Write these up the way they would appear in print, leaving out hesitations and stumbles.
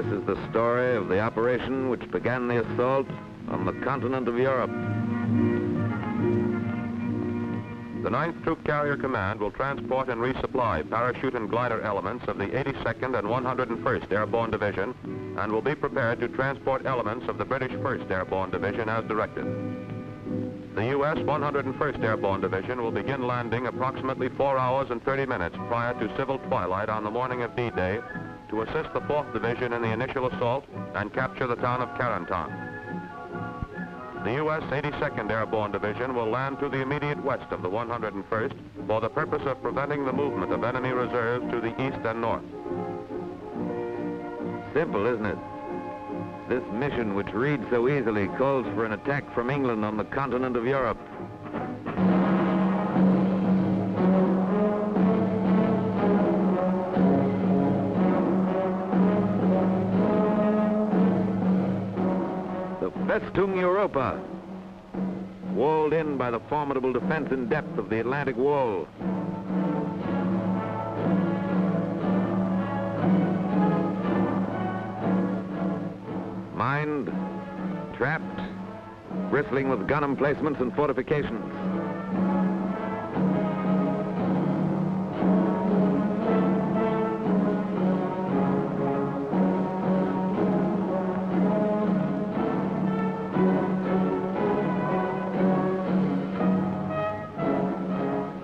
This is the story of the operation which began the assault on the continent of Europe. The 9th Troop Carrier Command will transport and resupply parachute and glider elements of the 82nd and 101st Airborne Division and will be prepared to transport elements of the British 1st Airborne Division as directed. The U.S. 101st Airborne Division will begin landing approximately 4 hours and 30 minutes prior to civil twilight on the morning of D-Day to assist the 4th Division in the initial assault and capture the town of Carentan. The U.S. 82nd Airborne Division will land to the immediate west of the 101st for the purpose of preventing the movement of enemy reserves to the east and north. Simple, isn't it? This mission, which reads so easily, calls for an attack from England on the continent of Europe. Festung Europa, walled in by the formidable defense in depth of the Atlantic Wall. Mined, trapped, bristling with gun emplacements and fortifications.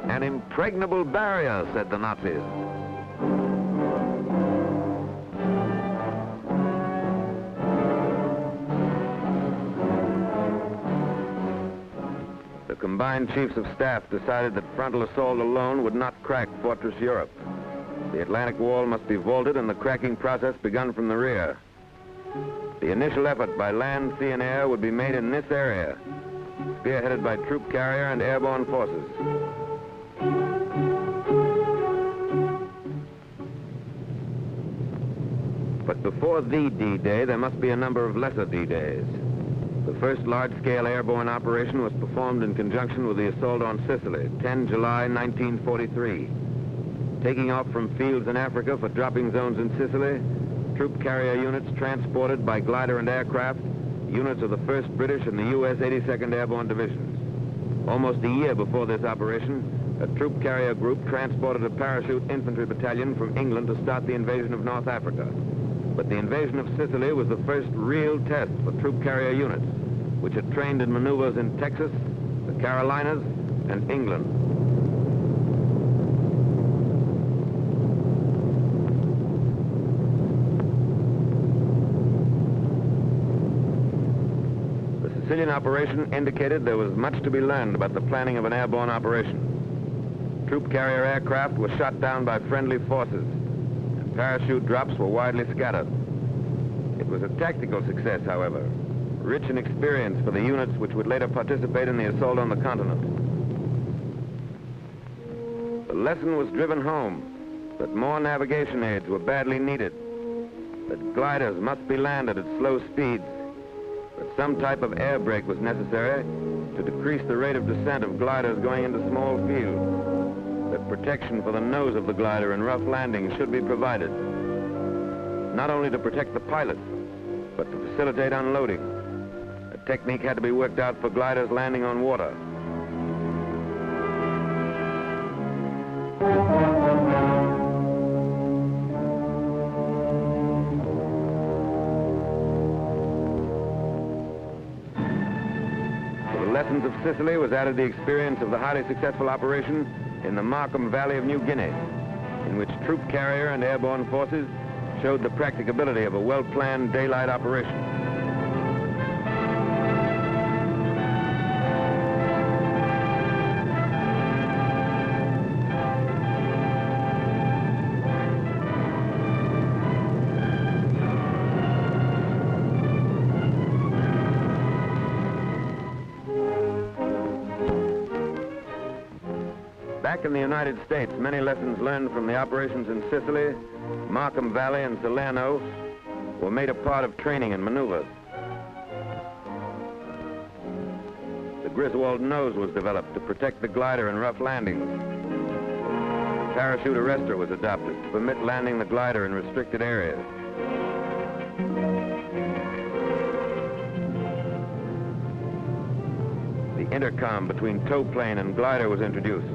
An impregnable barrier, said the Nazis. The combined chiefs of staff decided that frontal assault alone would not crack Fortress Europe. The Atlantic Wall must be vaulted and the cracking process begun from the rear. The initial effort by land, sea, and air would be made in this area, spearheaded by troop carrier and airborne forces. But before the D-Day, there must be a number of lesser D-Days. The first large-scale airborne operation was performed in conjunction with the assault on Sicily, 10 July 1943. Taking off from fields in Africa for dropping zones in Sicily, troop carrier units transported by glider and aircraft, units of the 1st British and the U.S. 82nd Airborne Divisions. Almost a year before this operation, a troop carrier group transported a parachute infantry battalion from England to start the invasion of North Africa. But the invasion of Sicily was the first real test for troop carrier units, which had trained in maneuvers in Texas, the Carolinas, and England. The Sicilian operation indicated there was much to be learned about the planning of an airborne operation. Troop carrier aircraft were shot down by friendly forces. Parachute drops were widely scattered. It was a tactical success, however, rich in experience for the units which would later participate in the assault on the continent. The lesson was driven home that more navigation aids were badly needed, that gliders must be landed at slow speeds, that some type of air brake was necessary to decrease the rate of descent of gliders going into small fields, that protection for the nose of the glider in rough landings should be provided, not only to protect the pilot, but to facilitate unloading. A technique had to be worked out for gliders landing on water. To the lessons of Sicily was added the experience of the highly successful operation in the Markham Valley of New Guinea, in which troop carrier and airborne forces showed the practicability of a well-planned daylight operation. Back in the United States, many lessons learned from the operations in Sicily, Markham Valley, and Salerno were made a part of training and maneuvers. The Griswold nose was developed to protect the glider in rough landings. Parachute arrestor was adopted to permit landing the glider in restricted areas. Intercom between tow plane and glider was introduced.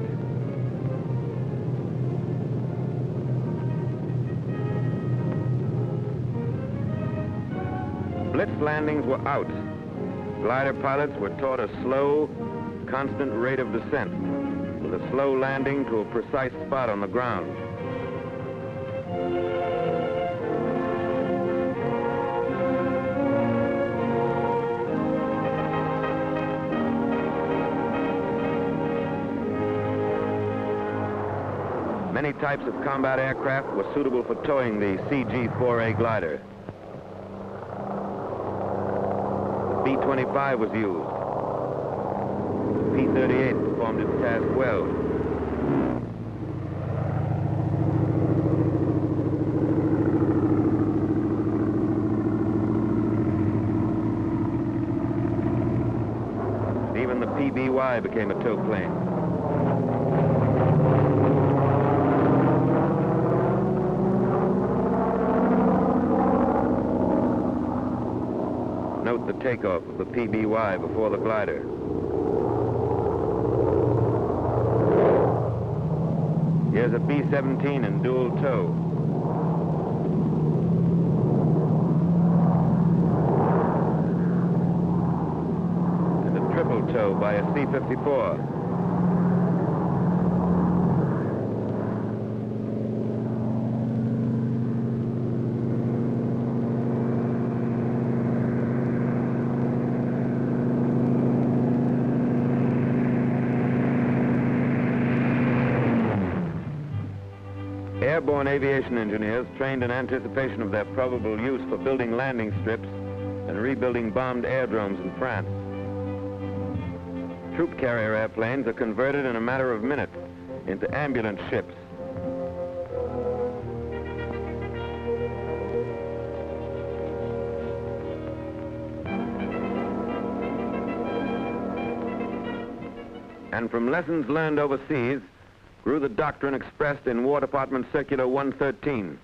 Blitz landings were out. Glider pilots were taught a slow, constant rate of descent, with a slow landing to a precise spot on the ground. Many types of combat aircraft were suitable for towing the CG-4A glider. The B-25 was used. The P-38 performed its task well. Even the PBY became a tow plane. Note the takeoff of the PBY before the glider. Here's a B-17 in dual tow. And a triple tow by a C-54. Airborne aviation engineers trained in anticipation of their probable use for building landing strips and rebuilding bombed aerodromes in France. Troop carrier airplanes are converted in a matter of minutes into ambulance ships. And from lessons learned overseas, grew the doctrine expressed in War Department Circular 113,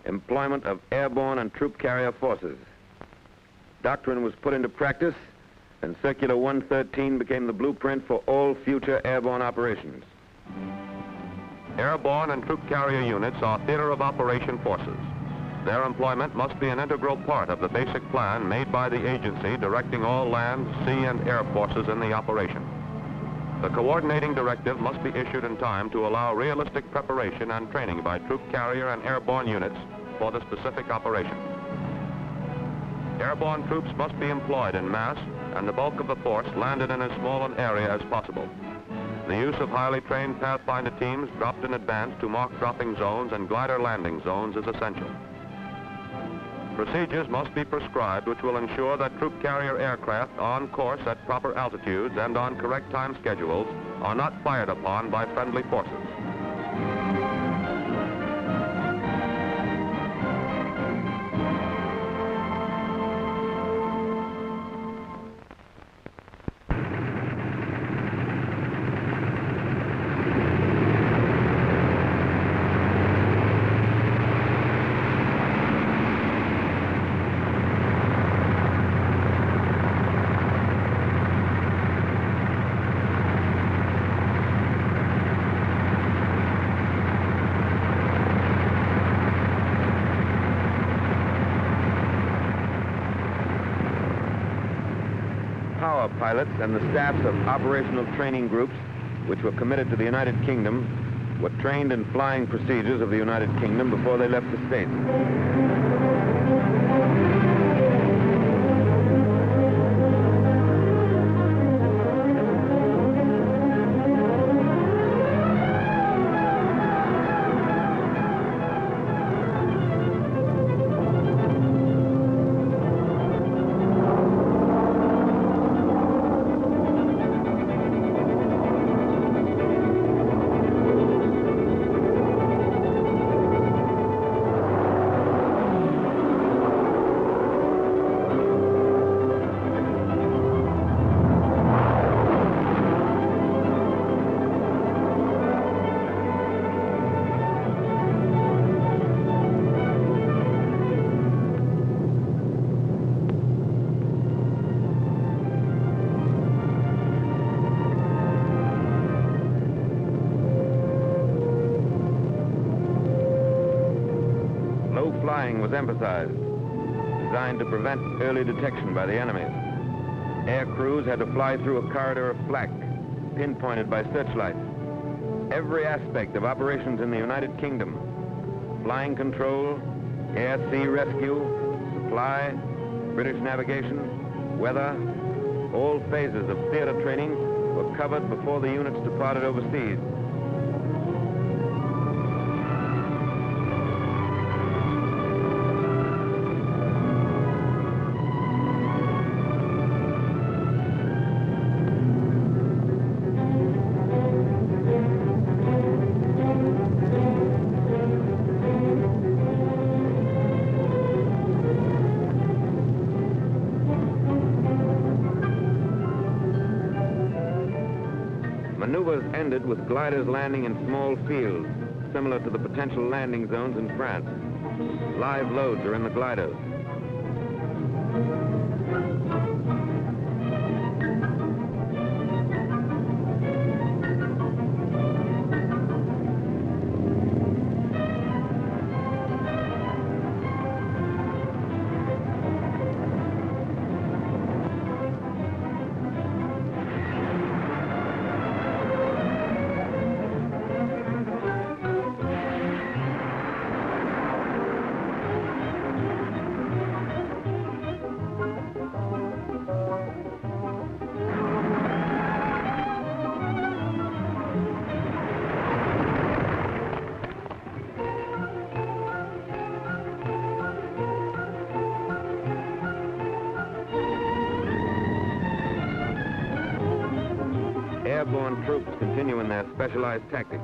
employment of airborne and troop carrier forces. Doctrine was put into practice, and Circular 113 became the blueprint for all future airborne operations. Airborne and troop carrier units are theater of operation forces. Their employment must be an integral part of the basic plan made by the agency directing all land, sea, and air forces in the operation. The coordinating directive must be issued in time to allow realistic preparation and training by troop carrier and airborne units for the specific operation. Airborne troops must be employed in mass and the bulk of the force landed in as small an area as possible. The use of highly trained pathfinder teams dropped in advance to mark dropping zones and glider landing zones is essential. Procedures must be prescribed which will ensure that troop carrier aircraft on course at proper altitudes and on correct time schedules are not fired upon by friendly forces. Pilots and the staffs of operational training groups, which were committed to the United Kingdom, were trained in flying procedures of the United Kingdom before they left the States. flying was emphasized, designed to prevent early detection by the enemy. Air crews had to fly through a corridor of flak, pinpointed by searchlights. Every aspect of operations in the United Kingdom, flying control, air-sea rescue, supply, British navigation, weather, all phases of theater training were covered before the units departed overseas. Maneuvers ended with gliders landing in small fields, similar to the potential landing zones in France. Live loads are in the gliders. Airborne troops continue in their specialized tactics.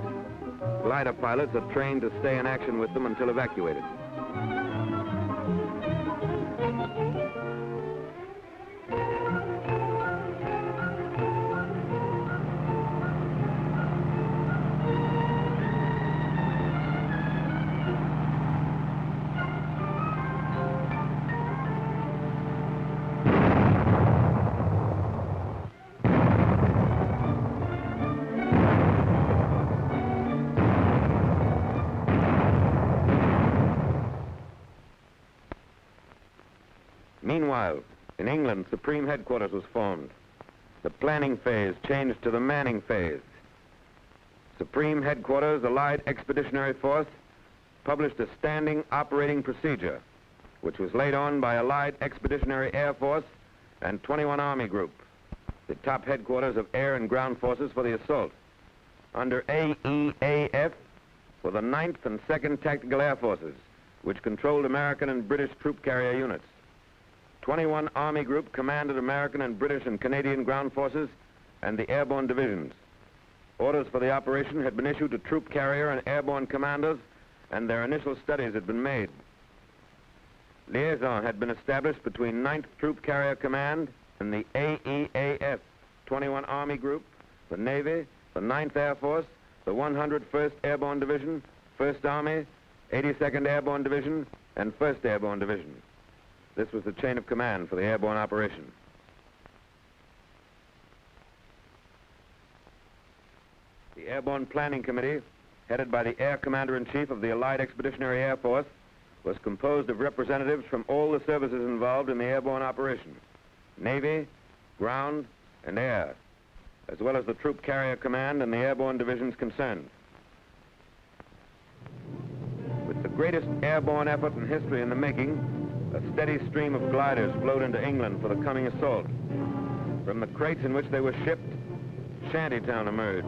Glider pilots are trained to stay in action with them until evacuated. Meanwhile, in England, Supreme Headquarters was formed. The planning phase changed to the manning phase. Supreme Headquarters, Allied Expeditionary Force, published a standing operating procedure, which was laid on by Allied Expeditionary Air Force and 21 Army Group, the top headquarters of air and ground forces for the assault. Under AEAF were the 9th and 2nd Tactical Air Forces, which controlled American and British troop carrier units. 21 Army Group commanded American and British and Canadian ground forces and the airborne divisions. Orders for the operation had been issued to troop carrier and airborne commanders, and their initial studies had been made. Liaison had been established between 9th Troop Carrier Command and the AEAF, 21 Army Group, the Navy, the 9th Air Force, the 101st Airborne Division, 1st Army, 82nd Airborne Division, and 1st Airborne Division. This was the chain of command for the airborne operation. The Airborne Planning Committee, headed by the Air Commander-in-Chief of the Allied Expeditionary Air Force, was composed of representatives from all the services involved in the airborne operation: Navy, ground, and air, as well as the Troop Carrier Command and the airborne divisions concerned. With the greatest airborne effort in history in the making, a steady stream of gliders flowed into England for the coming assault. From the crates in which they were shipped, Shantytown emerged.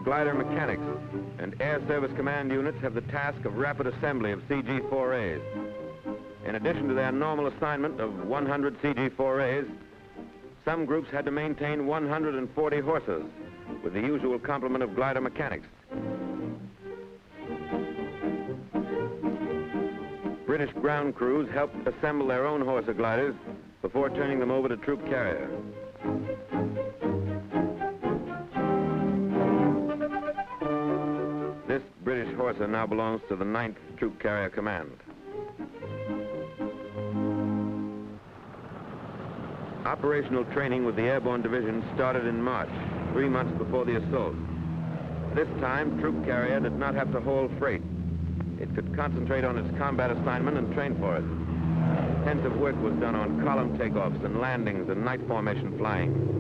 Glider mechanics and Air Service Command units have the task of rapid assembly of CG-4As. In addition to their normal assignment of 100 CG-4As, some groups had to maintain 140 horses with the usual complement of glider mechanics. British ground crews helped assemble their own Horsa gliders before turning them over to troop carrier. This British Horsa now belongs to the 9th Troop Carrier Command. Operational training with the Airborne Division started in March, 3 months before the assault. This time, Troop Carrier did not have to haul freight. It could concentrate on its combat assignment and train for it. Intensive work was done on column takeoffs and landings and night formation flying.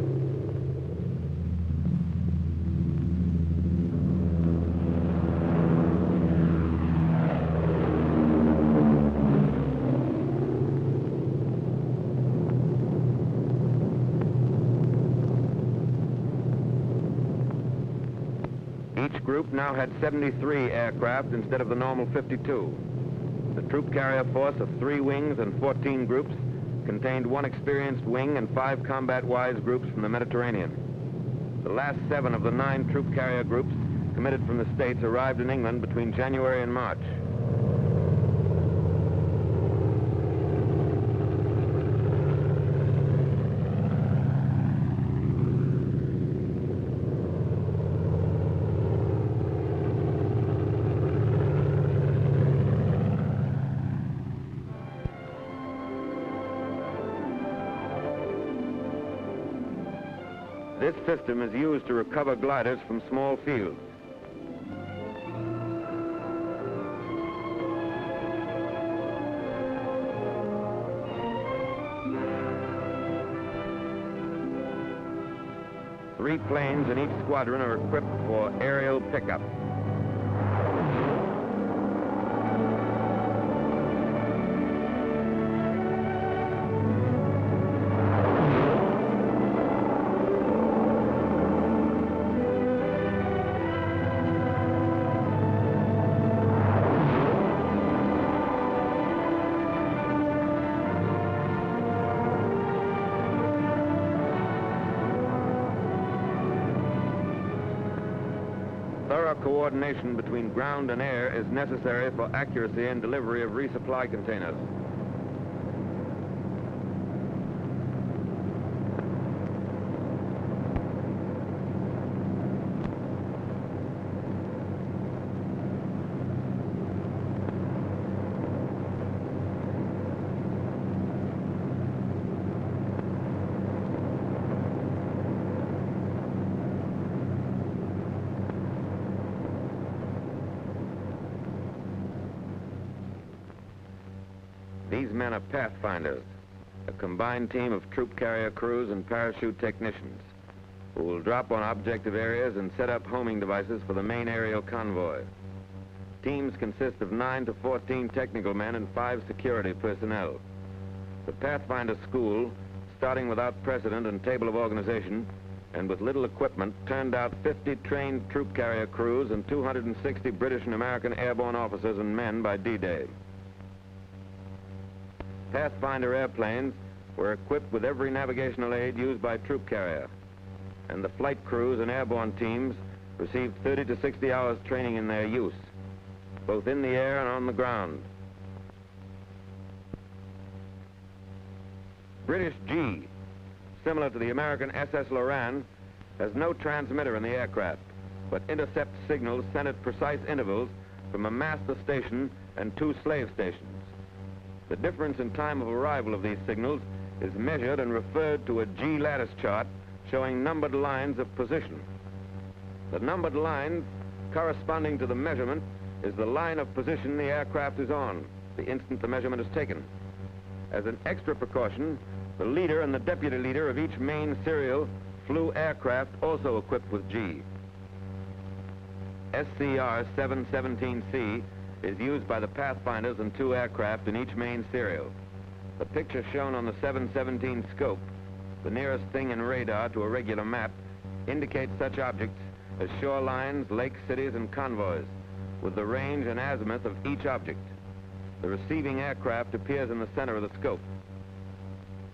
Each group now had 73 aircraft instead of the normal 52. The troop carrier force of 3 wings and 14 groups contained 1 experienced wing and 5 combat-wise groups from the Mediterranean. The last 7 of the 9 troop carrier groups committed from the States arrived in England between January and March. This system is used to recover gliders from small fields. Three planes in each squadron are equipped for aerial pickup. Thorough coordination between ground and air is necessary for accuracy and delivery of resupply containers. These men are pathfinders, a combined team of troop carrier crews and parachute technicians who will drop on objective areas and set up homing devices for the main aerial convoy. Teams consist of 9 to 14 technical men and 5 security personnel. The Pathfinder School, starting without precedent and table of organization and with little equipment, turned out 50 trained troop carrier crews and 260 British and American airborne officers and men by D-Day. Pathfinder airplanes were equipped with every navigational aid used by troop carrier, and the flight crews and airborne teams received 30 to 60 hours training in their use, both in the air and on the ground. British G, similar to the American SS Lorraine, has no transmitter in the aircraft, but intercepts signals sent at precise intervals from a master station and 2 slave stations. The difference in time of arrival of these signals is measured and referred to a G lattice chart showing numbered lines of position. The numbered line corresponding to the measurement is the line of position the aircraft is on, the instant the measurement is taken. As an extra precaution, the leader and the deputy leader of each main serial flew aircraft also equipped with G. SCR 717C is used by the Pathfinders and 2 aircraft in each main serial. The picture shown on the 717 scope, the nearest thing in radar to a regular map, indicates such objects as shorelines, lakes, cities, and convoys, with the range and azimuth of each object. The receiving aircraft appears in the center of the scope.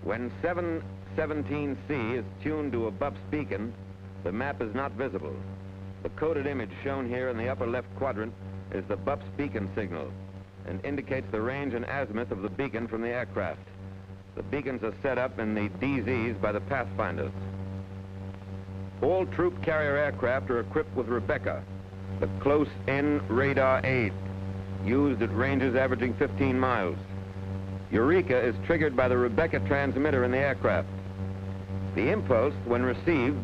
When 717C is tuned to a BUPS beacon, the map is not visible. The coded image shown here in the upper left quadrant is the BUPS beacon signal and indicates the range and azimuth of the beacon from the aircraft. The beacons are set up in the DZs by the pathfinders. All troop carrier aircraft are equipped with Rebecca, the close-in radar aid, used at ranges averaging 15 miles. Eureka is triggered by the Rebecca transmitter in the aircraft. The impulse, when received,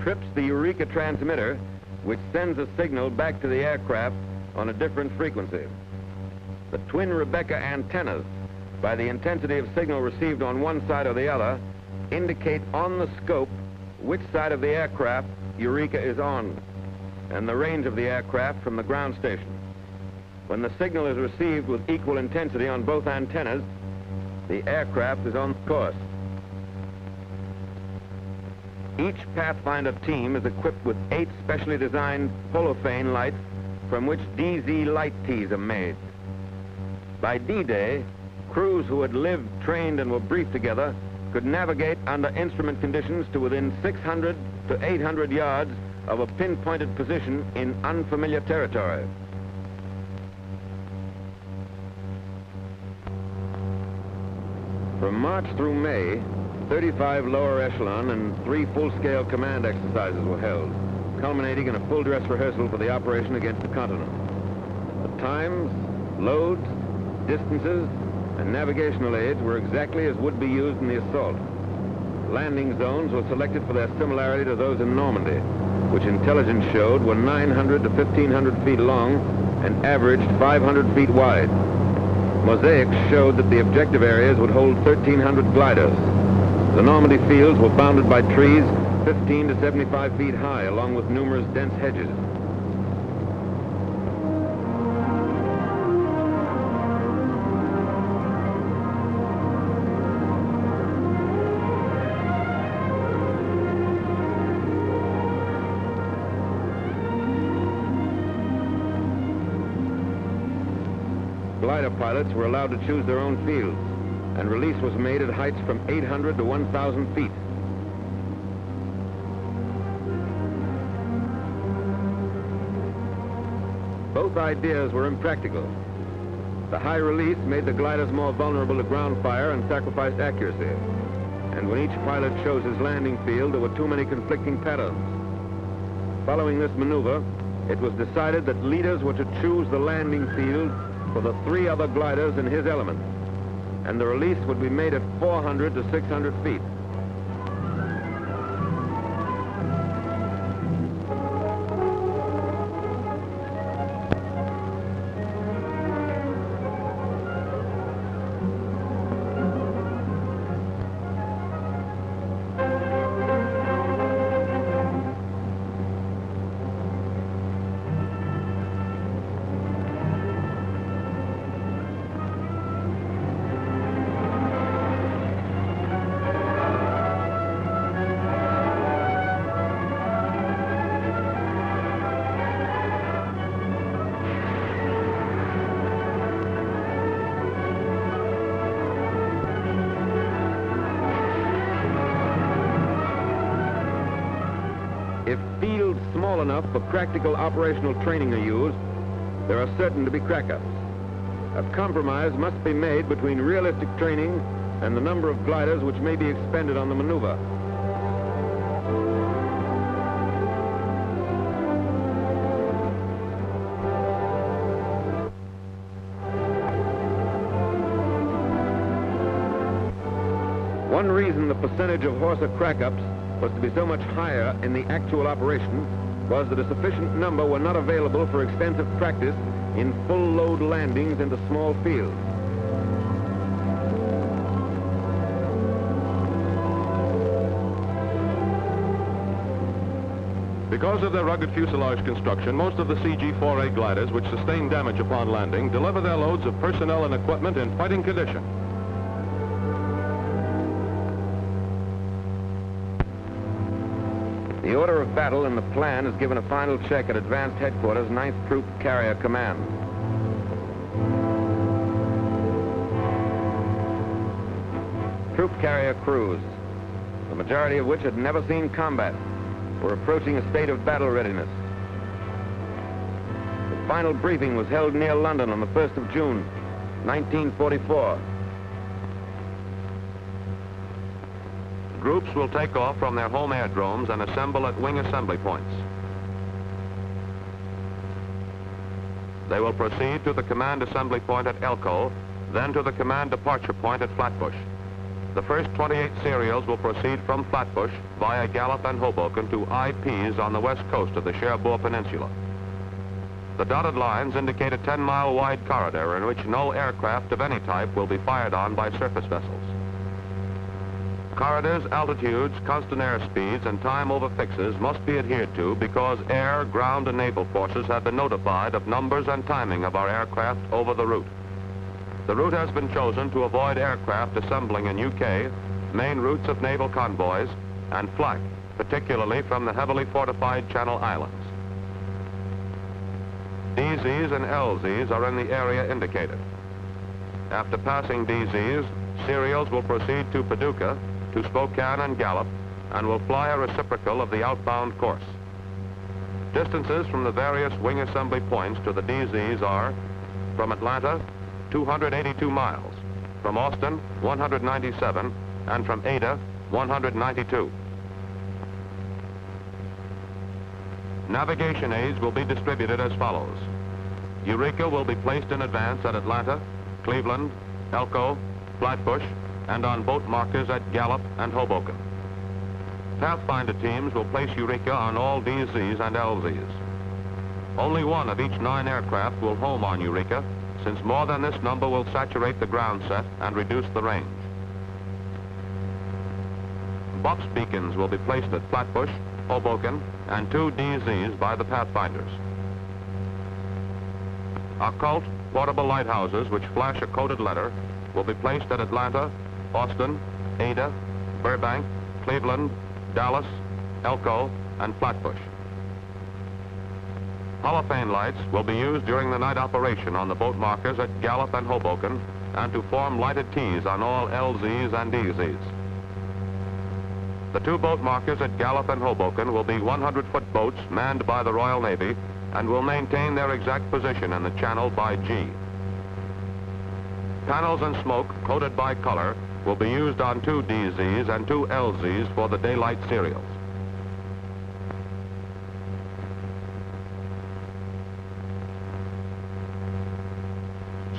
trips the Eureka transmitter, which sends a signal back to the aircraft on a different frequency. The twin Rebecca antennas, by the intensity of signal received on one side or the other, indicate on the scope which side of the aircraft Eureka is on, and the range of the aircraft from the ground station. When the signal is received with equal intensity on both antennas, the aircraft is on course. Each Pathfinder team is equipped with 8 specially designed holophane lights from which DZ light tees are made. By D-Day, crews who had lived, trained, and were briefed together could navigate under instrument conditions to within 600 to 800 yards of a pinpointed position in unfamiliar territory. From March through May, 35 lower echelon and 3 full-scale command exercises were held, culminating in a full-dress rehearsal for the operation against the continent. The times, loads, distances, and navigational aids were exactly as would be used in the assault. Landing zones were selected for their similarity to those in Normandy, which intelligence showed were 900 to 1,500 feet long and averaged 500 feet wide. Mosaics showed that the objective areas would hold 1,300 gliders. The Normandy fields were bounded by trees 15 to 75 feet high, along with numerous dense hedges. Glider pilots were allowed to choose their own fields, and release was made at heights from 800 to 1,000 feet. Both ideas were impractical. The high release made the gliders more vulnerable to ground fire and sacrificed accuracy. And when each pilot chose his landing field, there were too many conflicting patterns. Following this maneuver, it was decided that leaders were to choose the landing field for the 3 other gliders in his element, and the release would be made at 400 to 600 feet. If fields small enough for practical operational training are used, there are certain to be crack-ups. A compromise must be made between realistic training and the number of gliders which may be expended on the maneuver. One reason the percentage of Horsa crack-ups was to be so much higher in the actual operation was that a sufficient number were not available for extensive practice in full-load landings into small fields. Because of their rugged fuselage construction, most of the CG-4A gliders, which sustain damage upon landing, deliver their loads of personnel and equipment in fighting condition. The order of battle in the plan is given a final check at Advanced Headquarters, 9th Troop Carrier Command. troop carrier crews, the majority of which had never seen combat, were approaching a state of battle readiness. The final briefing was held near London on the 1st of June, 1944. Groups will take off from their home airdromes and assemble at wing assembly points. They will proceed to the command assembly point at Elko, then to the command departure point at Flatbush. The first 28 serials will proceed from Flatbush via Gallup and Hoboken to IPs on the west coast of the Cherbourg Peninsula. The dotted lines indicate a 10-mile wide corridor in which no aircraft of any type will be fired on by surface vessels. Corridors, altitudes, constant air speeds, and time over fixes must be adhered to because air, ground, and naval forces have been notified of numbers and timing of our aircraft over the route. The route has been chosen to avoid aircraft assembling in UK, main routes of naval convoys, and flak, particularly from the heavily fortified Channel Islands. DZs and LZs are in the area indicated. After passing DZs, serials will proceed to Paducah, to Spokane and Gallup, and will fly a reciprocal of the outbound course. Distances from the various wing assembly points to the DZs are, from Atlanta, 282 miles, from Austin, 197, and from Ada, 192. Navigation aids will be distributed as follows. Eureka will be placed in advance at Atlanta, Cleveland, Elko, Flatbush, and on boat markers at Gallup and Hoboken. Pathfinder teams will place Eureka on all DZs and LZs. Only one of each 9 aircraft will home on Eureka, since more than this number will saturate the ground set and reduce the range. Box beacons will be placed at Flatbush, Hoboken, and 2 DZs by the Pathfinders. Occult portable lighthouses which flash a coded letter will be placed at Atlanta, Austin, Ada, Burbank, Cleveland, Dallas, Elko, and Flatbush. Holophane lights will be used during the night operation on the boat markers at Gallup and Hoboken and to form lighted T's on all LZs and DZs. The 2 boat markers at Gallup and Hoboken will be 100-foot boats manned by the Royal Navy and will maintain their exact position in the channel by G. Panels and smoke coded by color will be used on 2 DZs and 2 LZs for the daylight serials.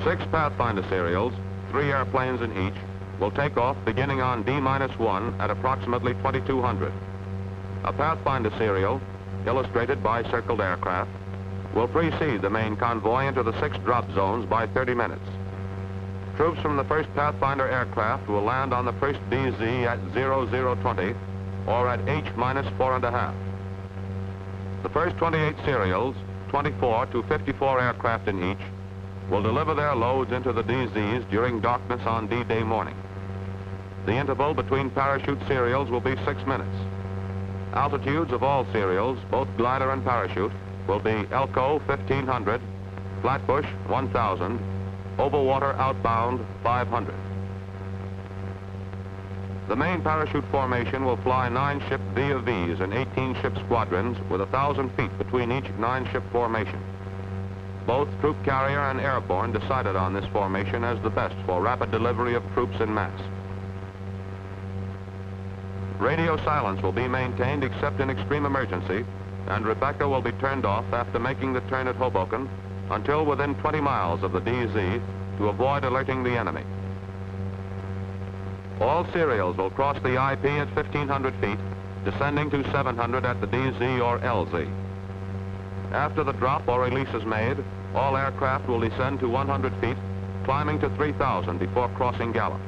Six Pathfinder serials, 3 airplanes in each, will take off beginning on D-1 at approximately 2200. A Pathfinder serial, illustrated by circled aircraft, will precede the main convoy into the 6 drop zones by 30 minutes. Troops from the first Pathfinder aircraft will land on the first DZ at 0020 or at H-4.5. The first 28 serials, 24 to 54 aircraft in each, will deliver their loads into the DZs during darkness on D-Day morning. The interval between parachute serials will be 6 minutes. Altitudes of all serials, both glider and parachute, will be Elko 1500, Flatbush 1000, Overwater outbound 500. The main parachute formation will fly 9-ship V of Vs and 18-ship squadrons with 1,000 feet between each 9-ship formation. Both troop carrier and airborne decided on this formation as the best for rapid delivery of troops in mass. Radio silence will be maintained except in extreme emergency, and Rebecca will be turned off after making the turn at Hoboken until within 20 miles of the DZ to avoid alerting the enemy. All serials will cross the IP at 1,500 feet, descending to 700 at the DZ or LZ. After the drop or release is made, all aircraft will descend to 100 feet, climbing to 3,000 before crossing Gallup.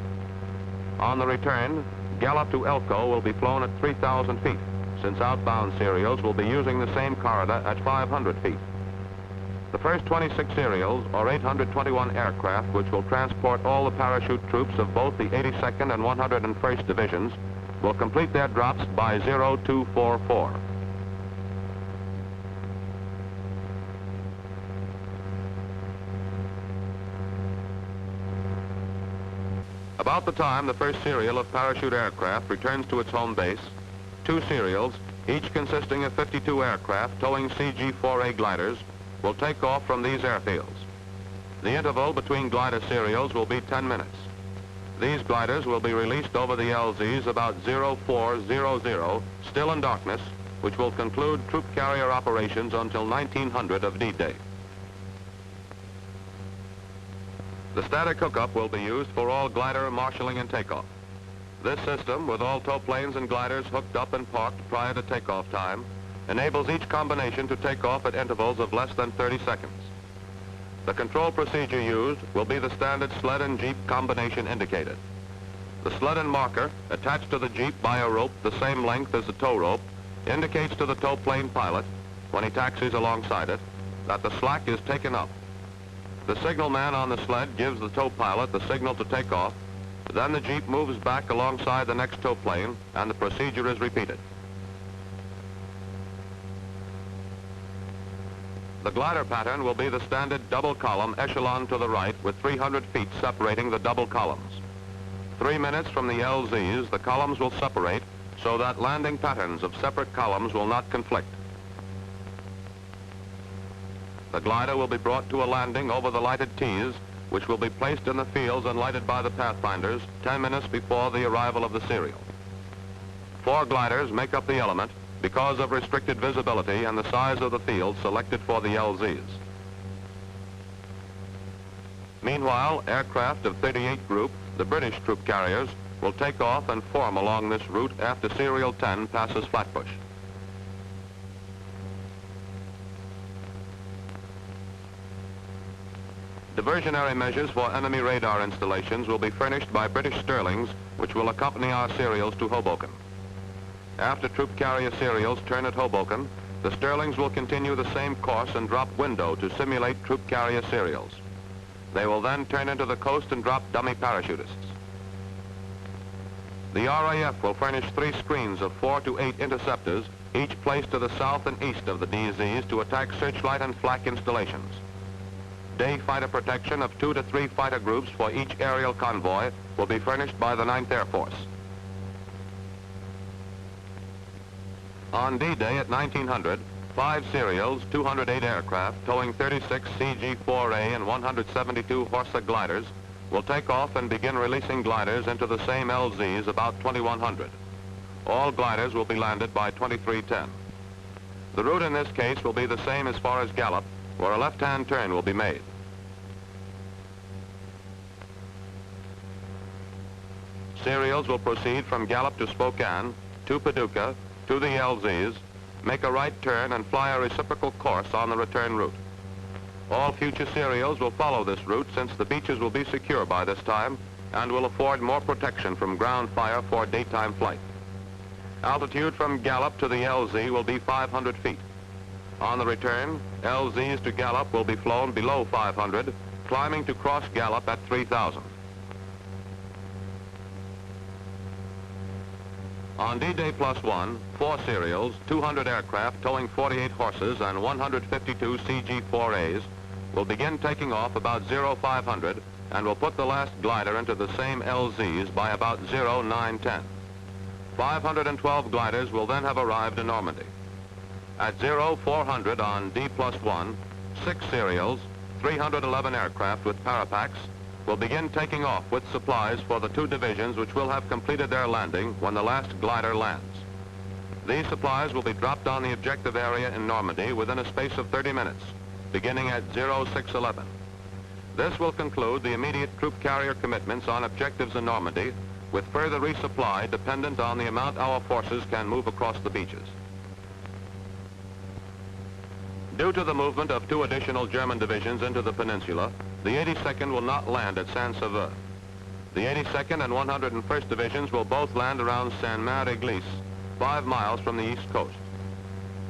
On the return, Gallup to Elko will be flown at 3,000 feet, since outbound serials will be using the same corridor at 500 feet. The first 26 serials, or 821 aircraft, which will transport all the parachute troops of both the 82nd and 101st Divisions, will complete their drops by 0244. A About the time the first serial of parachute aircraft returns to its home base, 2 serials, each consisting of 52 aircraft towing CG-4A gliders, will take off from these airfields. The interval between glider serials will be 10 minutes. These gliders will be released over the LZs about 0400, still in darkness, which will conclude troop carrier operations until 1900 of D-Day. The static hookup will be used for all glider marshalling and takeoff. This system, with all tow planes and gliders hooked up and parked prior to takeoff time, enables each combination to take off at intervals of less than 30 seconds. The control procedure used will be the standard sled and jeep combination indicated. The sled and marker, attached to the jeep by a rope the same length as the tow rope, indicates to the tow plane pilot, when he taxis alongside it, that the slack is taken up. The signalman on the sled gives the tow pilot the signal to take off. Then the jeep moves back alongside the next tow plane, and the procedure is repeated. The glider pattern will be the standard double column echelon to the right with 300 feet separating the double columns. 3 minutes from the LZs, the columns will separate so that landing patterns of separate columns will not conflict. The glider will be brought to a landing over the lighted T's, which will be placed in the fields and lighted by the pathfinders 10 minutes before the arrival of the serial. 4 gliders make up the element because of restricted visibility and the size of the field selected for the LZs. Meanwhile, aircraft of 38 Group, the British troop carriers, will take off and form along this route after Serial 10 passes Flatbush. Diversionary measures for enemy radar installations will be furnished by British Sterlings, which will accompany our serials to Hoboken. After troop carrier serials turn at Hoboken, the Sterlings will continue the same course and drop window to simulate troop carrier serials. They will then turn into the coast and drop dummy parachutists. The RAF will furnish 3 screens of 4 to 8 interceptors, each placed to the south and east of the DZs to attack searchlight and flak installations. Day fighter protection of 2 to 3 fighter groups for each aerial convoy will be furnished by the 9th Air Force. On D-Day at 1900, 5 serials, 208 aircraft, towing 36 CG-4A and 172 Horsa gliders, will take off and begin releasing gliders into the same LZs about 2100. All gliders will be landed by 2310. The route in this case will be the same as far as Gallup, where a left-hand turn will be made. Serials will proceed from Gallup to Spokane, to Paducah, to the LZs, make a right turn and fly a reciprocal course on the return route. All future serials will follow this route since the beaches will be secure by this time and will afford more protection from ground fire for daytime flight. Altitude from Gallup to the LZ will be 500 feet. On the return, LZs to Gallup will be flown below 500, climbing to cross Gallup at 3,000. On D-Day +1, 4 serials, 200 aircraft towing 48 horses and 152 CG-4As will begin taking off about 0500 and will put the last glider into the same LZs by about 0910. 512 gliders will then have arrived in Normandy. At 0400 on D+1, 6 serials, 311 aircraft with parapacks will begin taking off with supplies for the 2 divisions which will have completed their landing when the last glider lands. These supplies will be dropped on the objective area in Normandy within a space of 30 minutes, beginning at 0611. This will conclude the immediate troop carrier commitments on objectives in Normandy, with further resupply dependent on the amount our forces can move across the beaches. Due to the movement of 2 additional German divisions into the peninsula, the 82nd will not land at Saint-Sauveur. The 82nd and 101st Divisions will both land around Saint-Mare-Église, 5 miles from the east coast.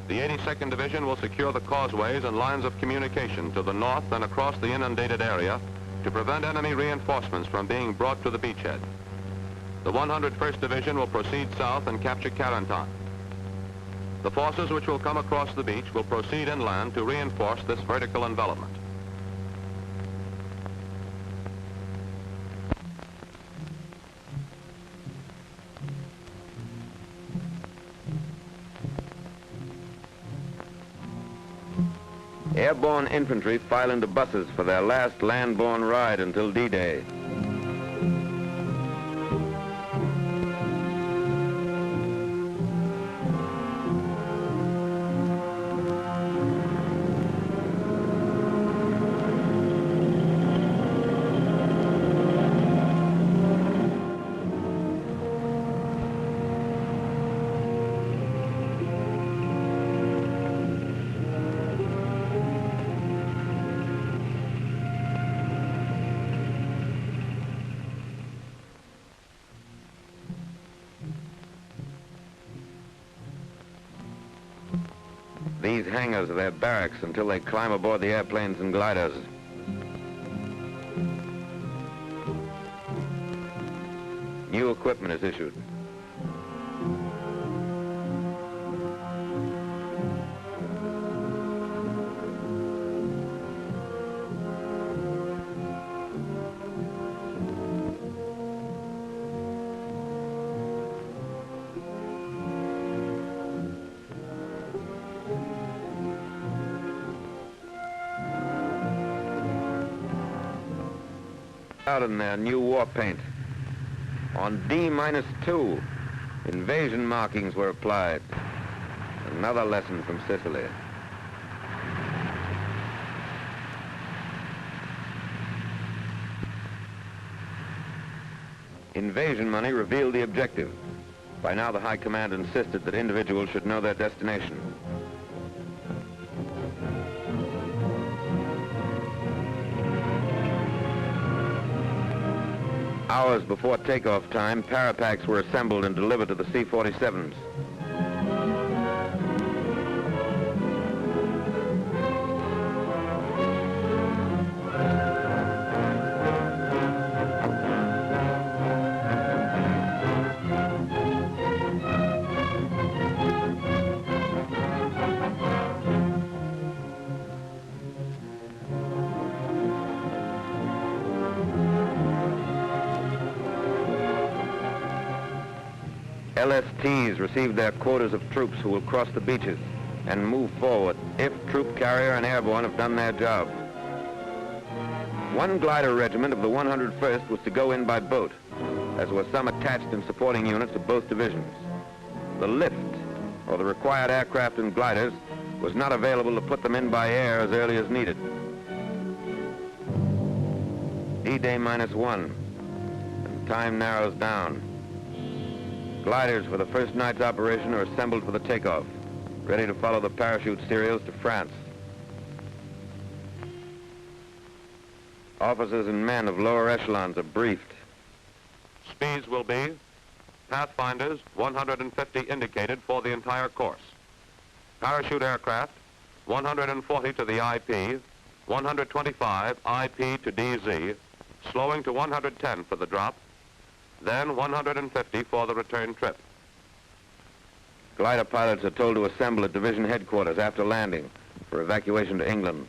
The 82nd Division will secure the causeways and lines of communication to the north and across the inundated area to prevent enemy reinforcements from being brought to the beachhead. The 101st Division will proceed south and capture Carentan. The forces which will come across the beach will proceed inland to reinforce this vertical envelopment. Airborne infantry file into buses for their last land-borne ride until D-Day. These hangars are their barracks until they climb aboard the airplanes and gliders. New equipment is issued. Out in their new war paint. On D-2, invasion markings were applied. Another lesson from Sicily. Invasion money revealed the objective. By now the High Command insisted that individuals should know their destination. Hours before takeoff time, parapacks were assembled and delivered to the C-47s. LSTs received their quotas of troops who will cross the beaches and move forward if troop carrier and airborne have done their job. One glider regiment of the 101st was to go in by boat, as were some attached and supporting units of both divisions. The lift, or the required aircraft and gliders, was not available to put them in by air as early as needed. D-Day -1, and time narrows down. Gliders for the first night's operation are assembled for the takeoff, ready to follow the parachute serials to France. Officers and men of lower echelons are briefed. Speeds will be Pathfinders, 150 indicated for the entire course. Parachute aircraft, 140 to the IP, 125 IP to DZ, slowing to 110 for the drop, then 150 for the return trip. Glider pilots are told to assemble at division headquarters after landing for evacuation to England.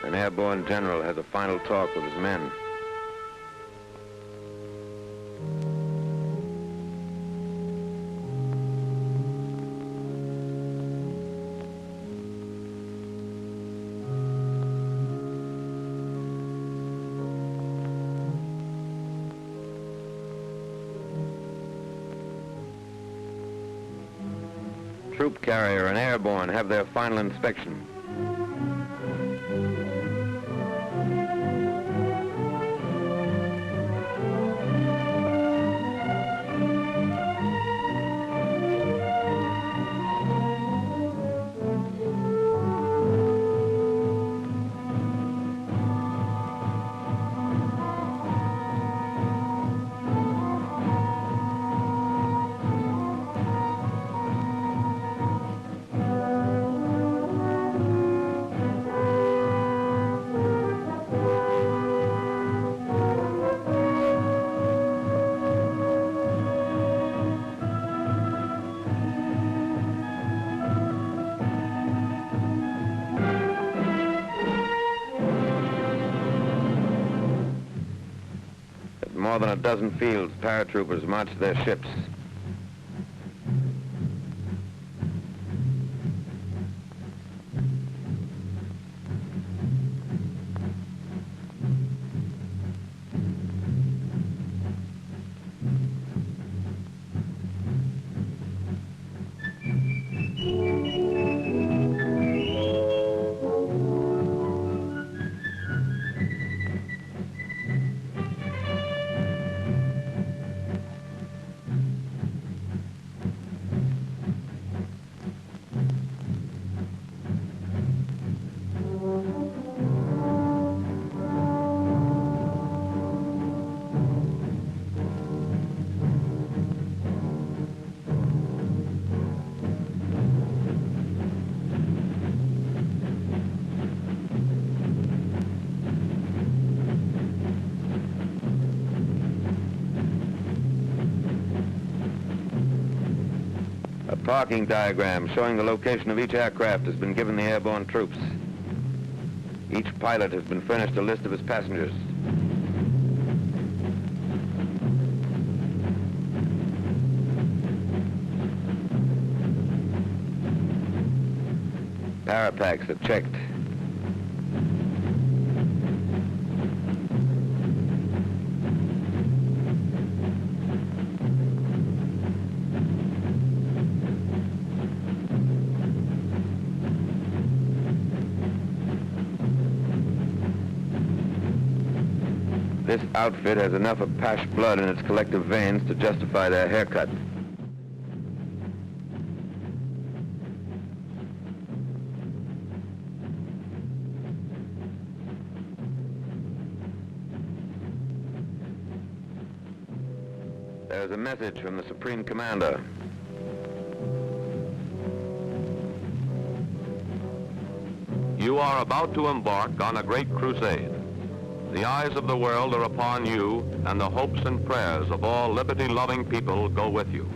An airborne general has a final talk with his men. Troop carrier and airborne have their final inspection. More than a dozen fields, paratroopers march their ships. parking diagram showing the location of each aircraft has been given the airborne troops. Each pilot has been furnished a list of his passengers. Parapacks are checked. This outfit has enough Apache blood in its collective veins to justify their haircut. There's a message from the Supreme Commander. You are about to embark on a great crusade. The eyes of the world are upon you, and the hopes and prayers of all liberty-loving people go with you.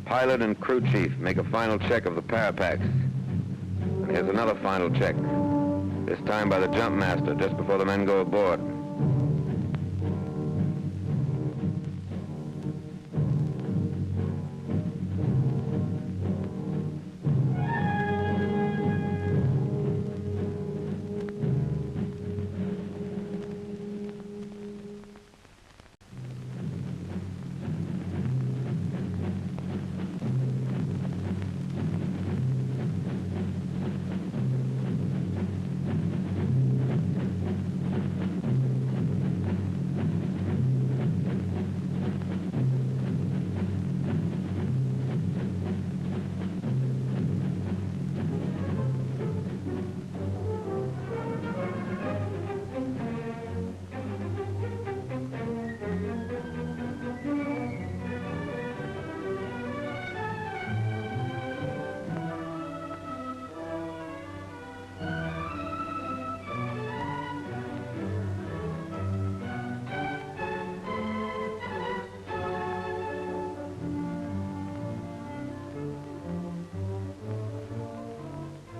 Pilot and crew chief make a final check of the parapacks. And here's another final check, this time by the jump master just before the men go aboard.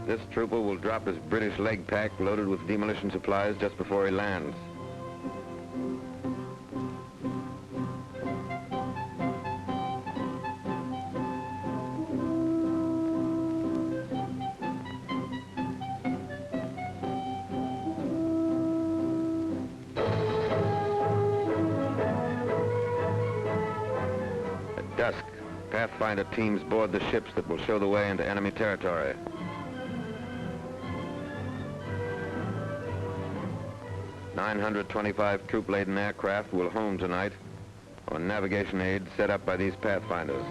This trooper will drop his British leg pack loaded with demolition supplies just before he lands. At dusk, Pathfinder teams board the ships that will show the way into enemy territory. .925 troop-laden aircraft will home tonight on navigation aids set up by these Pathfinders.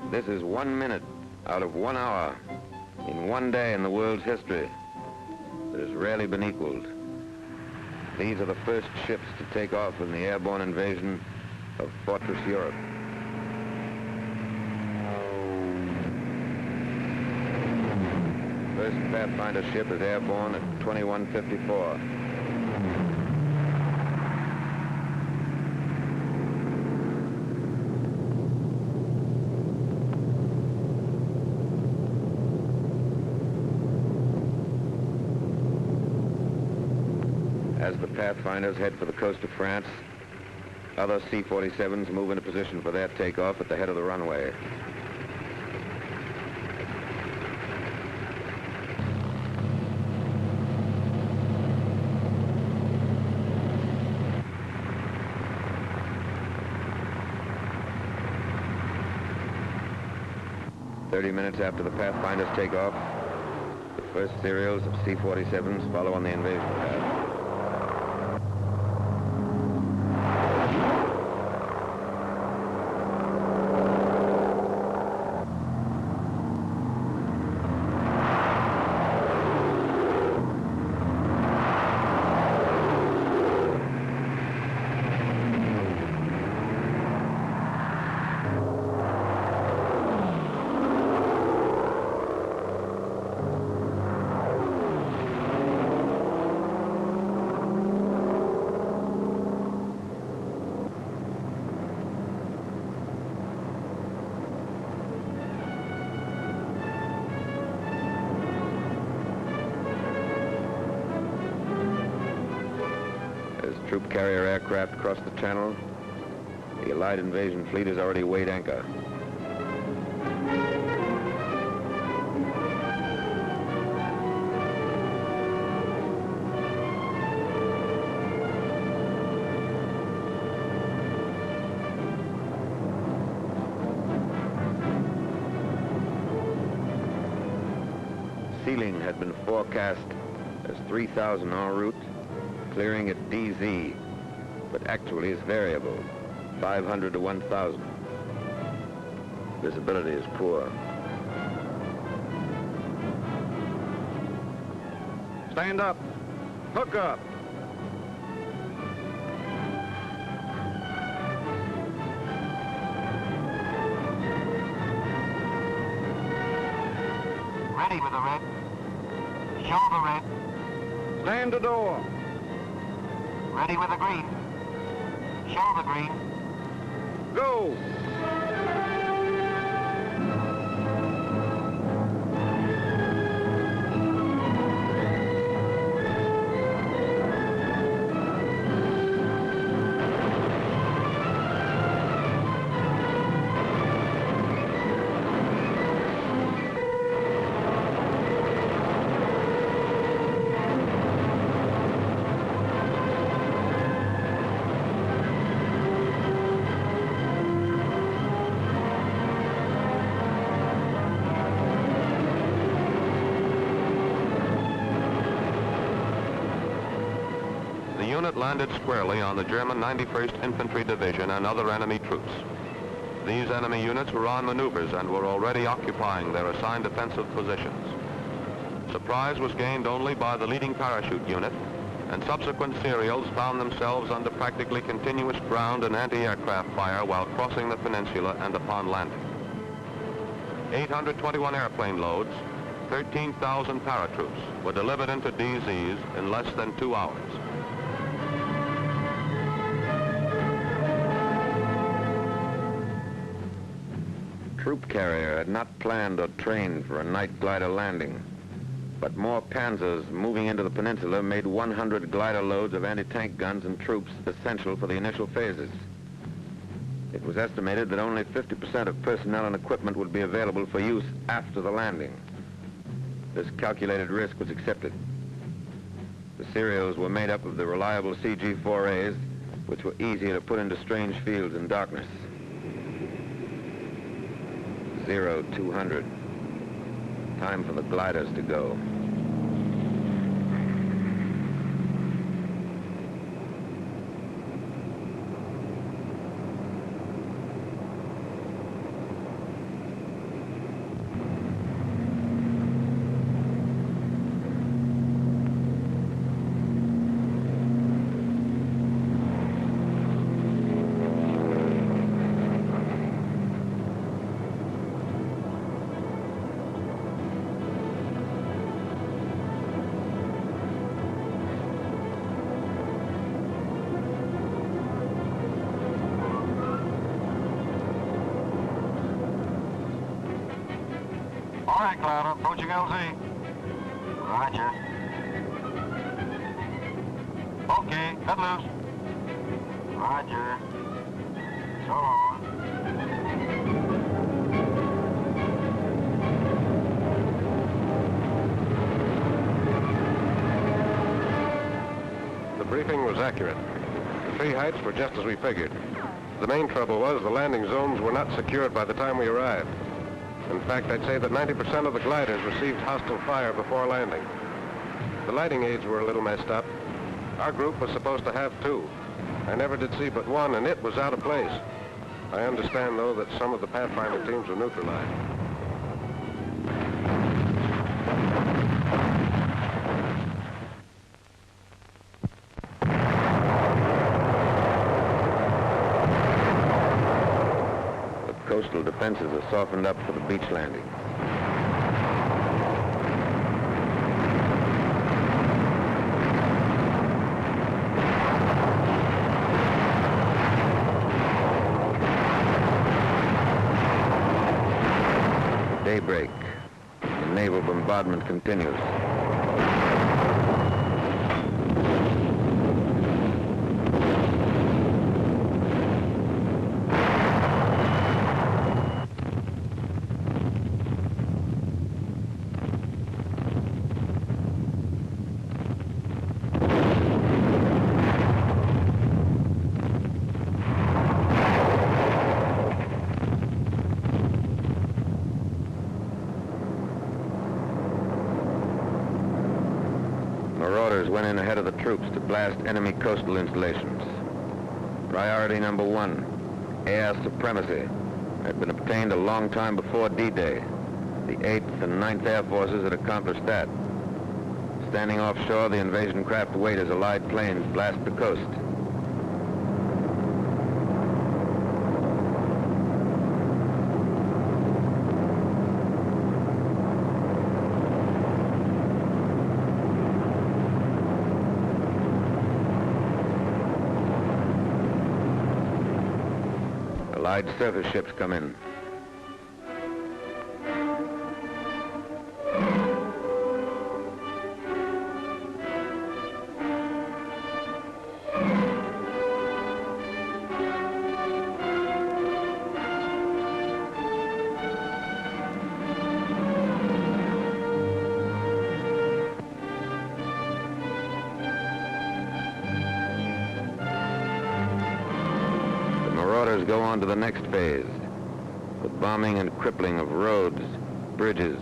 This is 1 minute out of 1 hour in one day in the world's history that has rarely been equaled. These are the first ships to take off in the airborne invasion of Fortress Europe. First Pathfinder ship is airborne at 2154. As As the Pathfinders head for the coast of France, other C-47s move into position for their takeoff at the head of the runway. "30 minutes after the Pathfinders take off, the first serials of C-47s follow on the invasion path. Troop carrier aircraft cross the channel. The Allied invasion fleet has already weighed anchor. Ceiling had been forecast as 3,000 en route, clearing at DZ, but actually is variable, 500 to 1,000. Visibility is poor. Stand up. Hook up. Ready with the red. Shoulder red. Stand to door. Ready with the green. Shoulder green. Go. The unit landed squarely on the German 91st Infantry Division and other enemy troops. These enemy units were on maneuvers and were already occupying their assigned defensive positions. Surprise was gained only by the leading parachute unit, and subsequent serials found themselves under practically continuous ground and anti-aircraft fire while crossing the peninsula and upon landing. 821 airplane loads, 13,000 paratroops were delivered into DZs in less than 2 hours. Troop carrier had not planned or trained for a night glider landing, but more Panzers moving into the peninsula made 100 glider loads of anti-tank guns and troops essential for the initial phases. It was estimated that only 50% of personnel and equipment would be available for use after the landing. This calculated risk was accepted. The serials were made up of the reliable CG-4As, which were easier to put into strange fields in darkness. 0200. Time for the gliders to go. All right, Cloud, approaching LZ. Roger. Okay, cut loose. Roger. So long. The briefing was accurate. The three heights were just as we figured. The main trouble was the landing zones were not secured by the time we arrived. In fact, I'd say that 90% of the gliders received hostile fire before landing. The lighting aids were a little messed up. Our group was supposed to have two. I never did see but one, and it was out of place. I understand, though, that some of the Pathfinder teams were neutralized. Coastal defenses are softened up for the beach landing. Daybreak. The naval bombardment continues. Marauders went in ahead of the troops to blast enemy coastal installations. Priority number 1, air supremacy, had been obtained a long time before D-Day. The 8th and 9th Air Forces had accomplished that. Standing offshore, the invasion craft wait as Allied planes blast the coast. Allied surface ships come in. Go on to the next phase, the bombing and crippling of roads, bridges,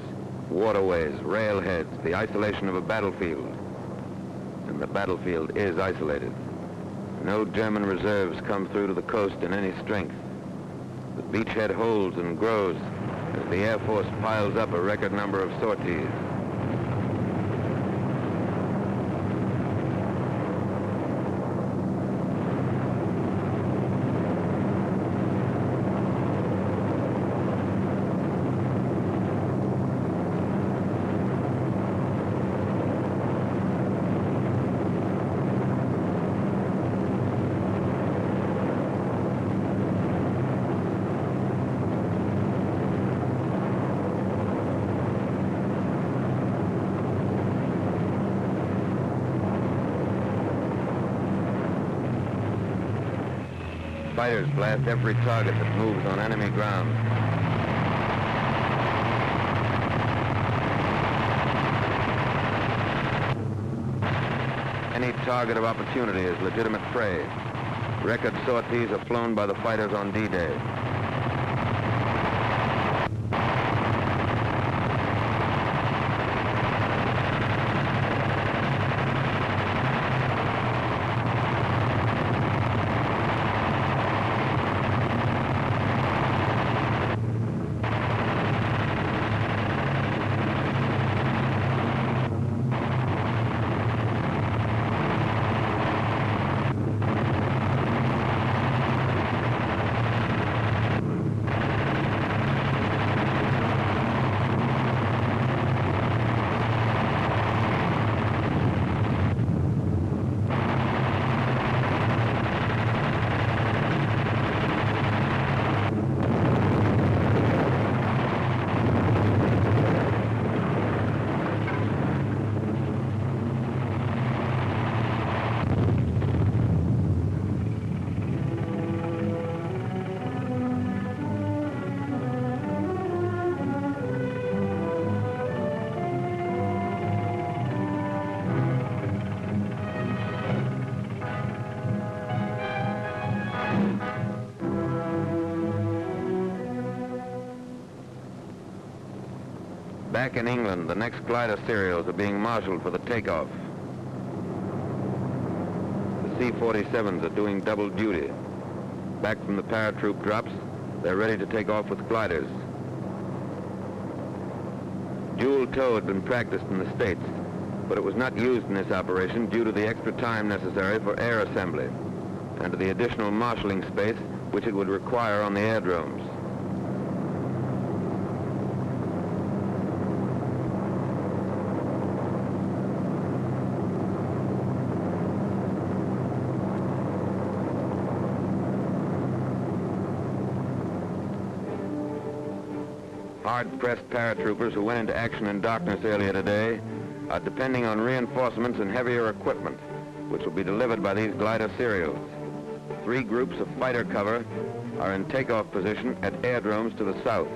waterways, railheads, the isolation of a battlefield. And the battlefield is isolated. No German reserves come through to the coast in any strength. The beachhead holds and grows as the Air Force piles up a record number of sorties. Fighters blast every target that moves on enemy ground. Any target of opportunity is legitimate prey. Record sorties are flown by the fighters on D-Day. Back in England, the next glider serials are being marshaled for the takeoff. The C-47s are doing double duty. Back from the paratroop drops, they're ready to take off with gliders. Dual tow had been practiced in the States, but it was not used in this operation due to the extra time necessary for air assembly and to the additional marshalling space which it would require on the aerodromes. Hard-pressed paratroopers who went into action in darkness earlier today are depending on reinforcements and heavier equipment, which will be delivered by these glider serials. 3 groups of fighter cover are in takeoff position at aerodromes to the south.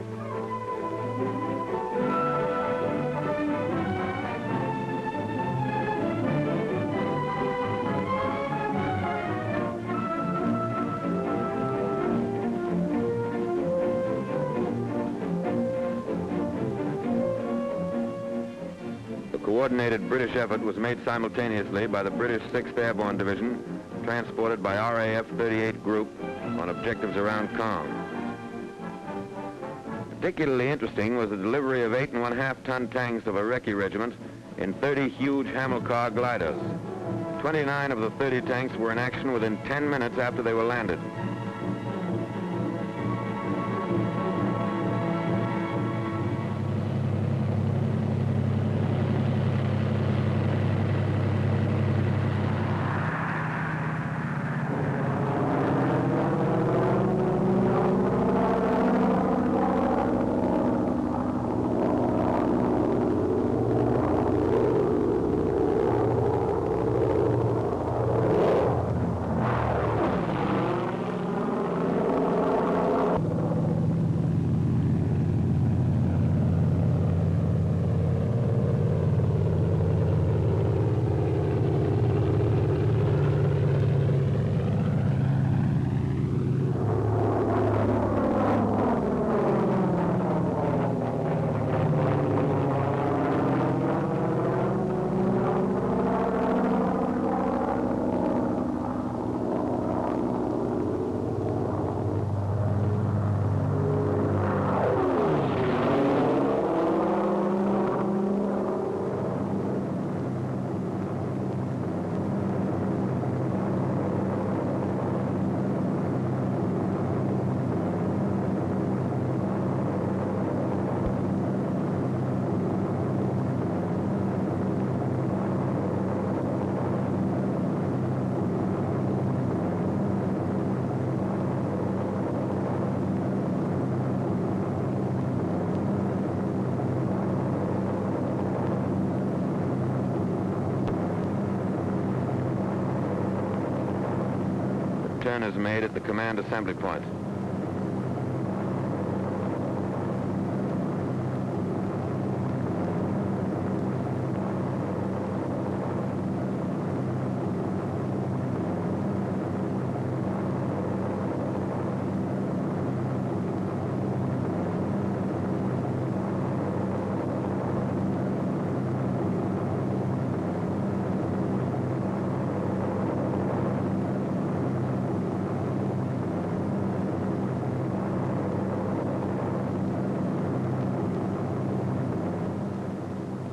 The coordinated British effort was made simultaneously by the British 6th Airborne Division, transported by RAF 38 Group on objectives around Caen. Particularly interesting was the delivery of 8.5-ton tanks of a Reich regiment in 30 huge Hamilcar gliders. 29 of the 30 tanks were in action within 10 minutes after they were landed. Turn is made at the command assembly point.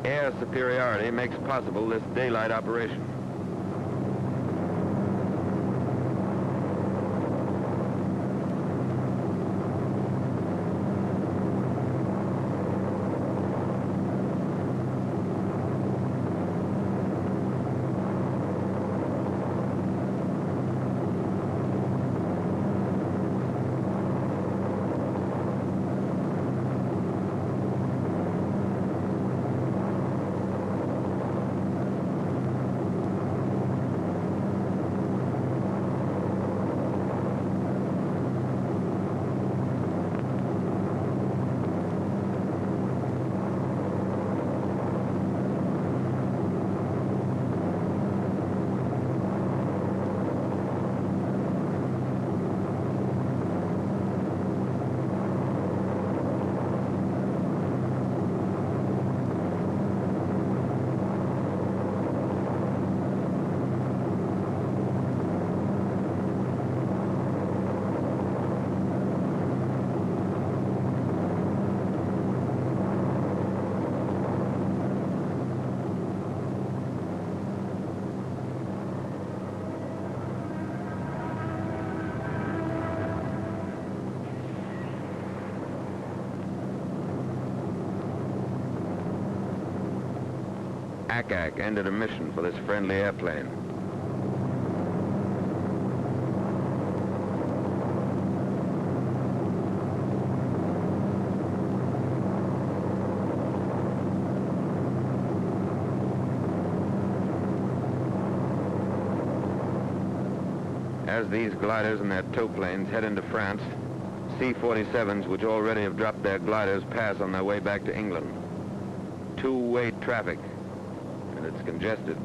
Air superiority makes possible this daylight operation. Ack ended a mission for this friendly airplane. As these gliders and their tow planes head into France, C-47s, which already have dropped their gliders, pass on their way back to England. Two-way traffic, and it's congested.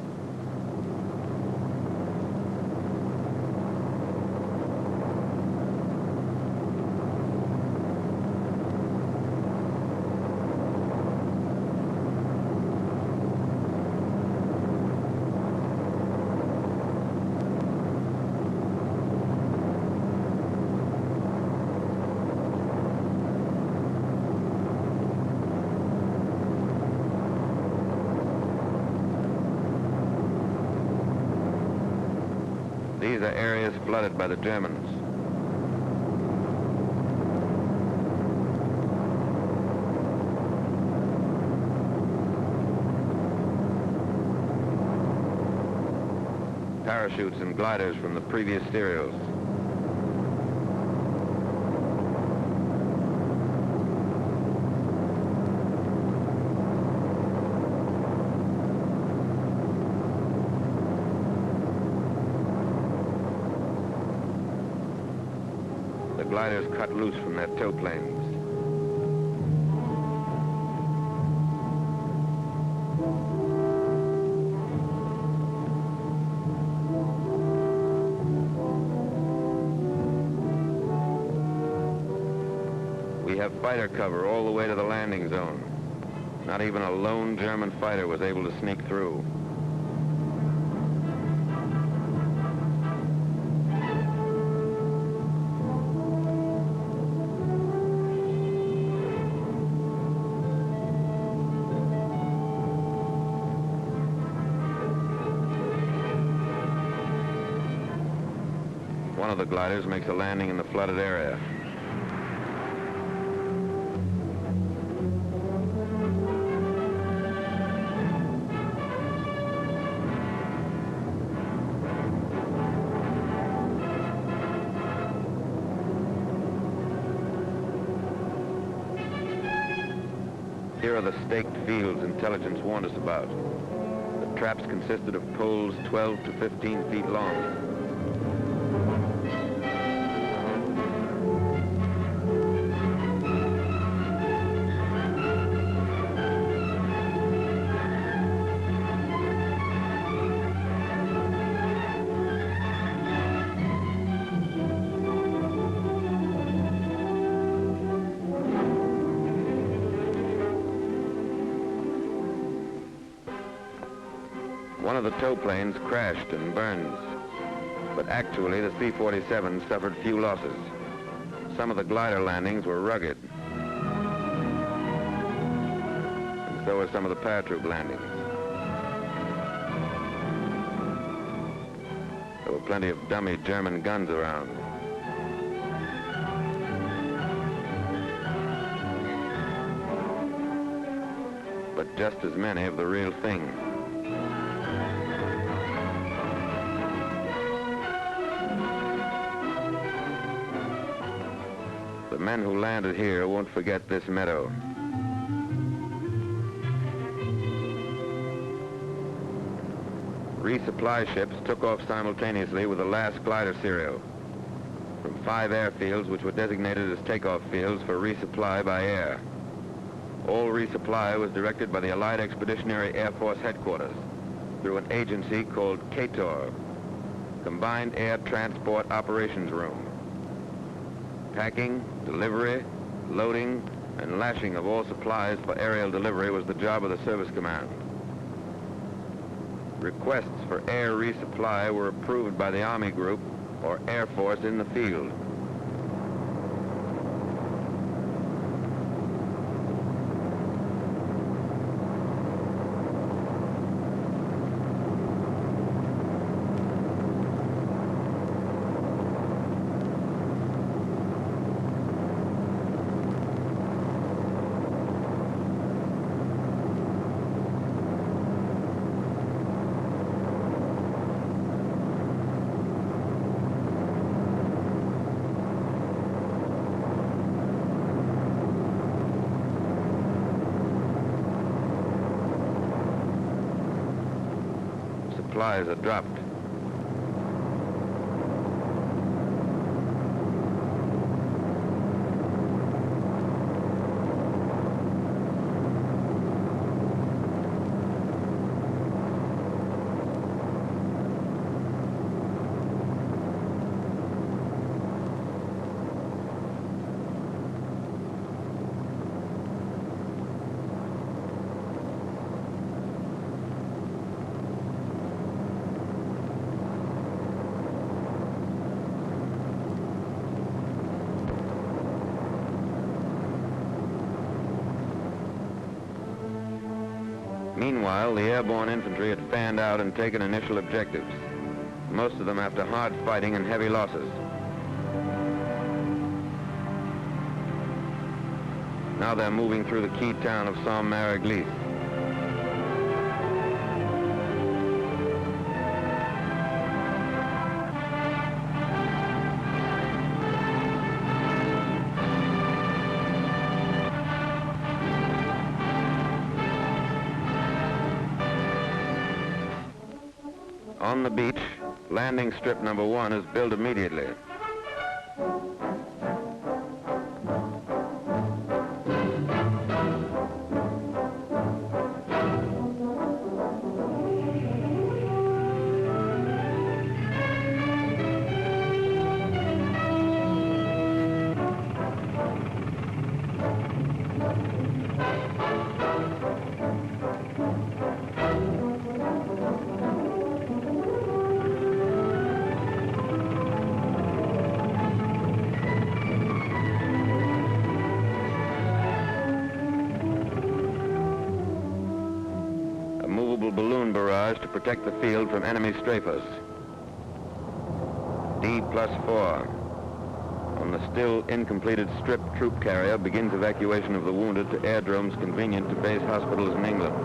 These are areas flooded by the Germans. Parachutes and gliders from the previous serials. The gliders cut loose from their tow planes. We have fighter cover all the way to the landing zone. Not even a lone German fighter was able to sneak through. One of the gliders makes a landing in the flooded area. Here are the staked fields intelligence warned us about. The traps consisted of poles 12 to 15 feet long. One of the tow planes crashed and burned, but actually the C-47 suffered few losses. Some of the glider landings were rugged, and so were some of the paratroop landings. There were plenty of dummy German guns around. But just as many of the real thing. The men who landed here won't forget this meadow. Resupply ships took off simultaneously with the last glider serial from 5 airfields which were designated as takeoff fields for resupply by air. All resupply was directed by the Allied Expeditionary Air Force Headquarters through an agency called KTOR, Combined Air Transport Operations Room. Packing, delivery, loading, and lashing of all supplies for aerial delivery was the job of the Service Command. Requests for air resupply were approved by the Army Group or Air Force in the field. supplies are dropped. Meanwhile, the airborne infantry had fanned out and taken initial objectives, most of them after hard fighting and heavy losses. Now they're moving through the key town of Saint-Mère-Église. On the beach, landing strip number 1 is built immediately. Balloon barrage to protect the field from enemy strafers. D+4. On the still incompleted strip troop carrier begins evacuation of the wounded to airdromes convenient to base hospitals in England.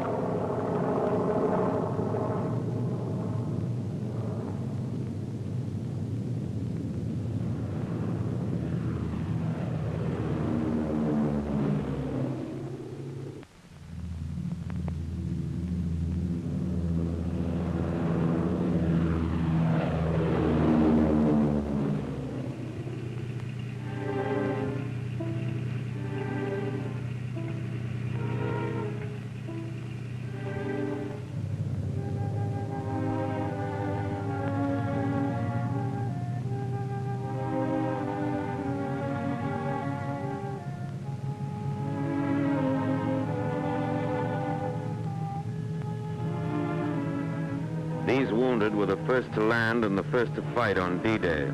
These wounded were the first to land and the first to fight on D-Day.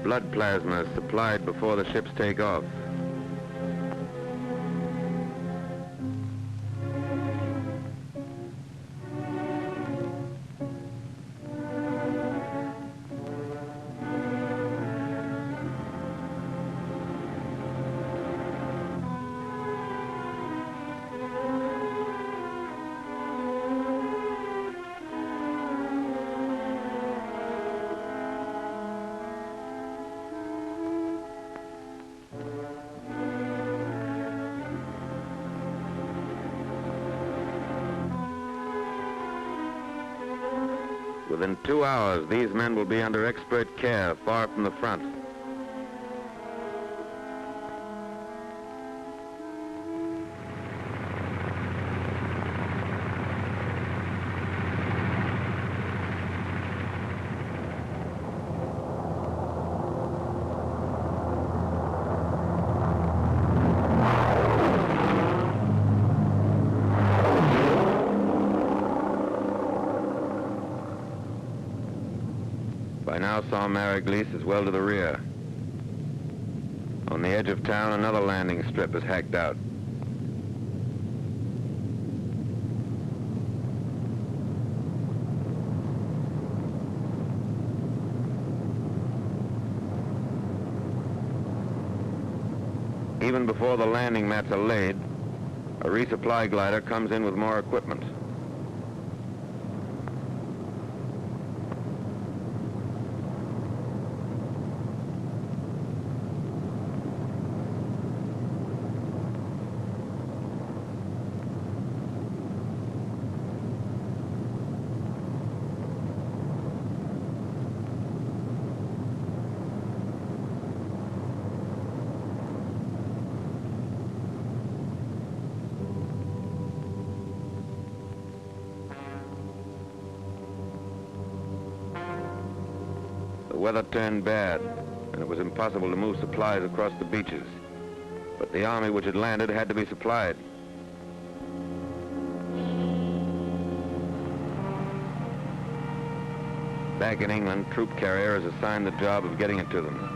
Blood plasma is supplied before the ships take off. Within 2 hours, these men will be under expert care far from the front. By now, Saint-Mary-Glisse is well to the rear. On the edge of town, another landing strip is hacked out. Even before the landing mats are laid, a resupply glider comes in with more equipment. The weather turned bad, and it was impossible to move supplies across the beaches. But the army which had landed had to be supplied. Back in England, Troop Carrier is assigned the job of getting it to them.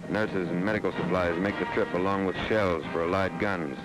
Nurses and medical supplies make the trip along with shells for Allied guns.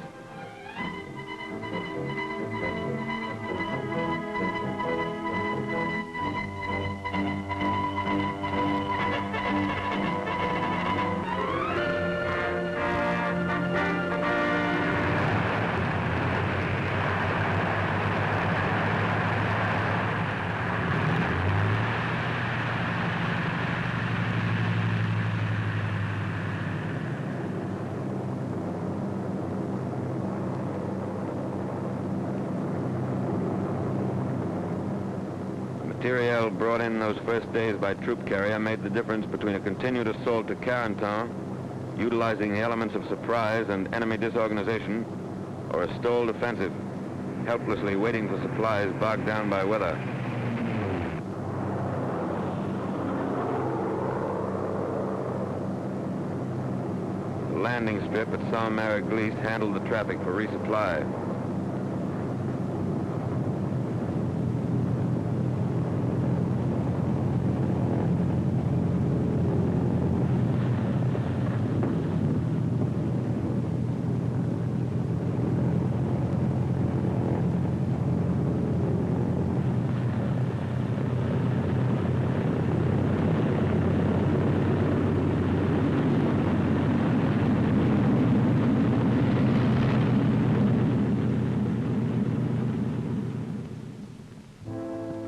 Materiel brought in those first days by Troop Carrier made the difference between a continued assault to Carentan, utilizing the elements of surprise and enemy disorganization, or a stalled offensive, helplessly waiting for supplies bogged down by weather. The landing strip at Saint-Mary-Glisse handled the traffic for resupply.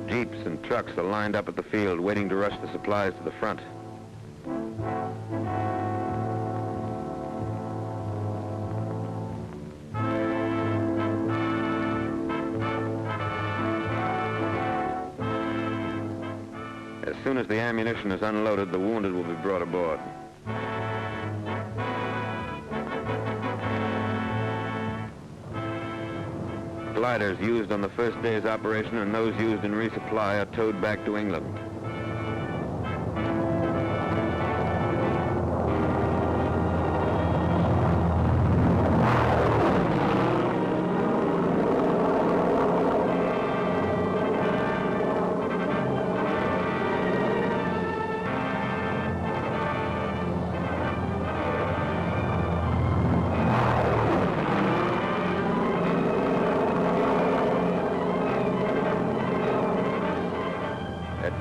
Jeeps and trucks are lined up at the field, waiting to rush the supplies to the front. As soon as the ammunition is unloaded, the wounded will be brought aboard. Gliders used on the first day's operation and those used in resupply are towed back to England.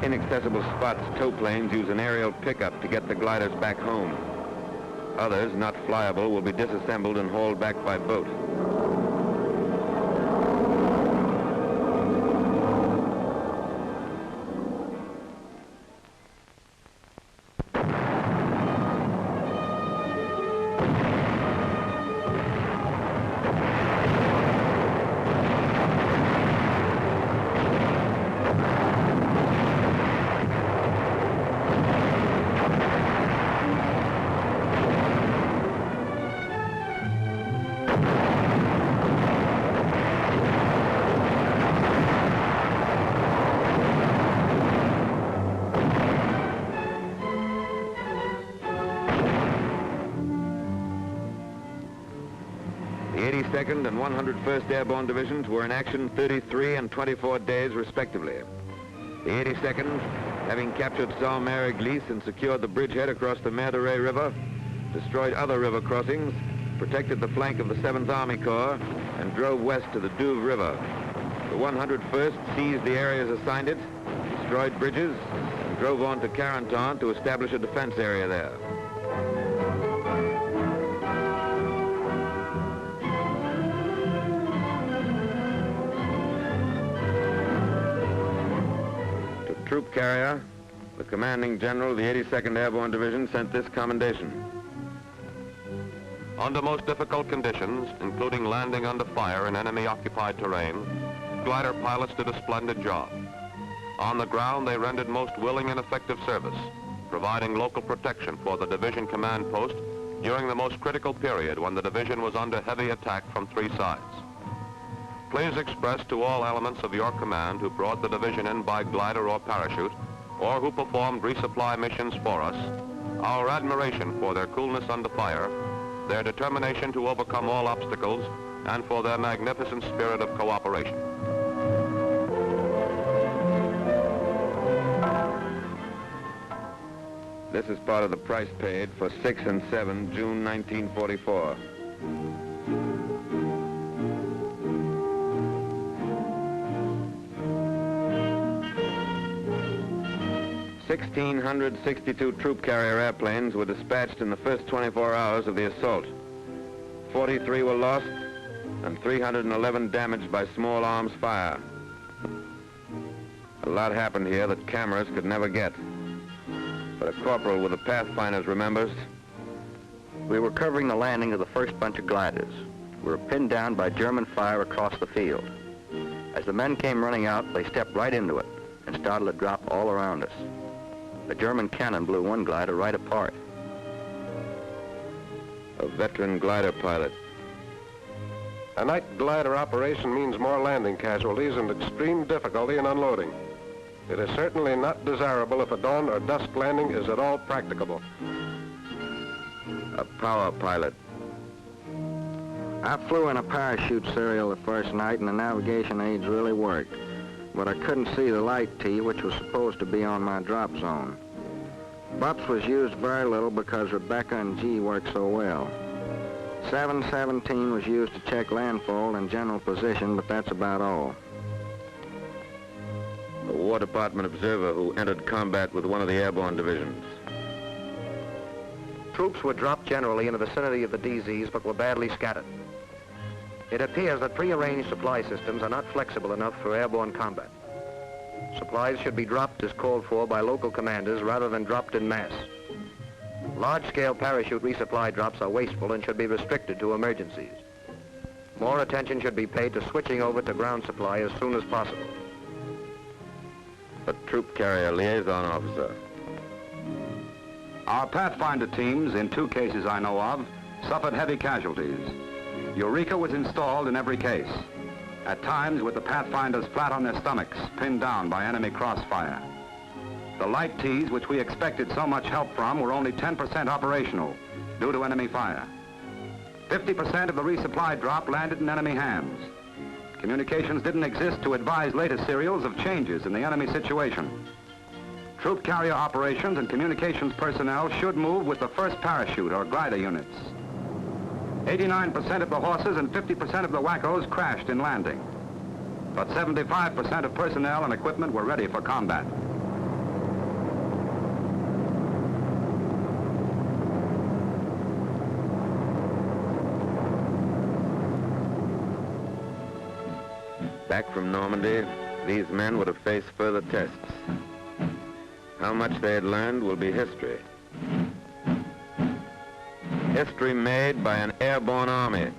Inaccessible spots, tow planes use an aerial pickup to get the gliders back home. Others, not flyable, will be disassembled and hauled back by boat. 82nd and 101st Airborne Divisions were in action 33 and 24 days, respectively. The 82nd, having captured Sault-Mère-Église and secured the bridgehead across the Mer de Ré River, destroyed other river crossings, protected the flank of the 7th Army Corps, and drove west to the Douve River. The 101st seized the areas assigned it, destroyed bridges, and drove on to Carentan to establish a defense area there. To Troop Carrier, the commanding general of the 82nd Airborne Division sent this commendation. Under most difficult conditions, including landing under fire in enemy-occupied terrain, glider pilots did a splendid job. On the ground, they rendered most willing and effective service, providing local protection for the division command post during the most critical period when the division was under heavy attack from 3 sides. Please express to all elements of your command who brought the division in by glider or parachute, or who performed resupply missions for us, our admiration for their coolness under fire, their determination to overcome all obstacles, and for their magnificent spirit of cooperation. This is part of the price paid for 6 and 7, June 1944. $1,662 troop carrier airplanes were dispatched in the first 24 hours of the assault. 43 were lost and 311 damaged by small arms fire. A lot happened here that cameras could never get. But a corporal with the Pathfinders remembers. We were covering the landing of the first bunch of gliders. We were pinned down by German fire across the field. As the men came running out, they stepped right into it and started to drop all around us. A German cannon blew one glider right apart. A veteran glider pilot. A night glider operation means more landing casualties and extreme difficulty in unloading. It is certainly not desirable if a dawn or dusk landing is at all practicable. A power pilot. I flew in a parachute serial the first night and the navigation aids really worked. But I couldn't see the light T, which was supposed to be on my drop zone. BUPS was used very little because Rebecca and G worked so well. 717 was used to check landfall and general position, but that's about all. A War Department observer who entered combat with one of the airborne divisions. Troops were dropped generally in the vicinity of the DZs, but were badly scattered. It appears that prearranged supply systems are not flexible enough for airborne combat. Supplies should be dropped as called for by local commanders rather than dropped in mass. Large-scale parachute resupply drops are wasteful and should be restricted to emergencies. More attention should be paid to switching over to ground supply as soon as possible. A troop carrier liaison officer. Our Pathfinder teams, in 2 cases I know of, suffered heavy casualties. Eureka was installed in every case, at times with the Pathfinders flat on their stomachs, pinned down by enemy crossfire. The light Ts, which we expected so much help from, were only 10% operational due to enemy fire. 50% of the resupply drop landed in enemy hands. Communications didn't exist to advise later serials of changes in the enemy situation. Troop carrier operations and communications personnel should move with the first parachute or glider units. 89% of the horses and 50% of the wackos crashed in landing. But 75% of personnel and equipment were ready for combat. Back from Normandy, these men would have faced further tests. How much they had learned will be history. History made by an airborne army.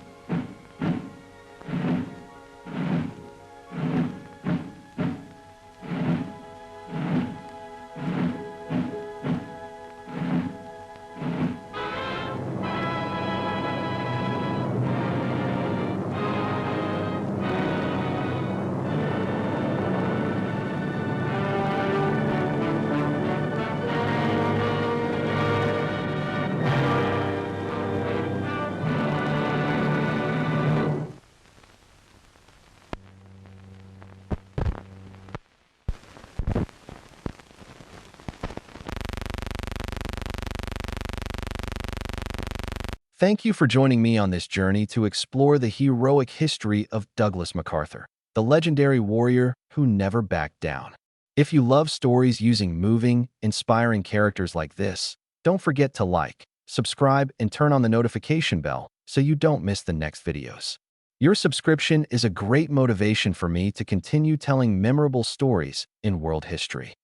Thank you for joining me on this journey to explore the heroic history of Douglas MacArthur, the legendary warrior who never backed down. If you love stories using moving, inspiring characters like this, don't forget to like, subscribe, and turn on the notification bell so you don't miss the next videos. Your subscription is a great motivation for me to continue telling memorable stories in world history.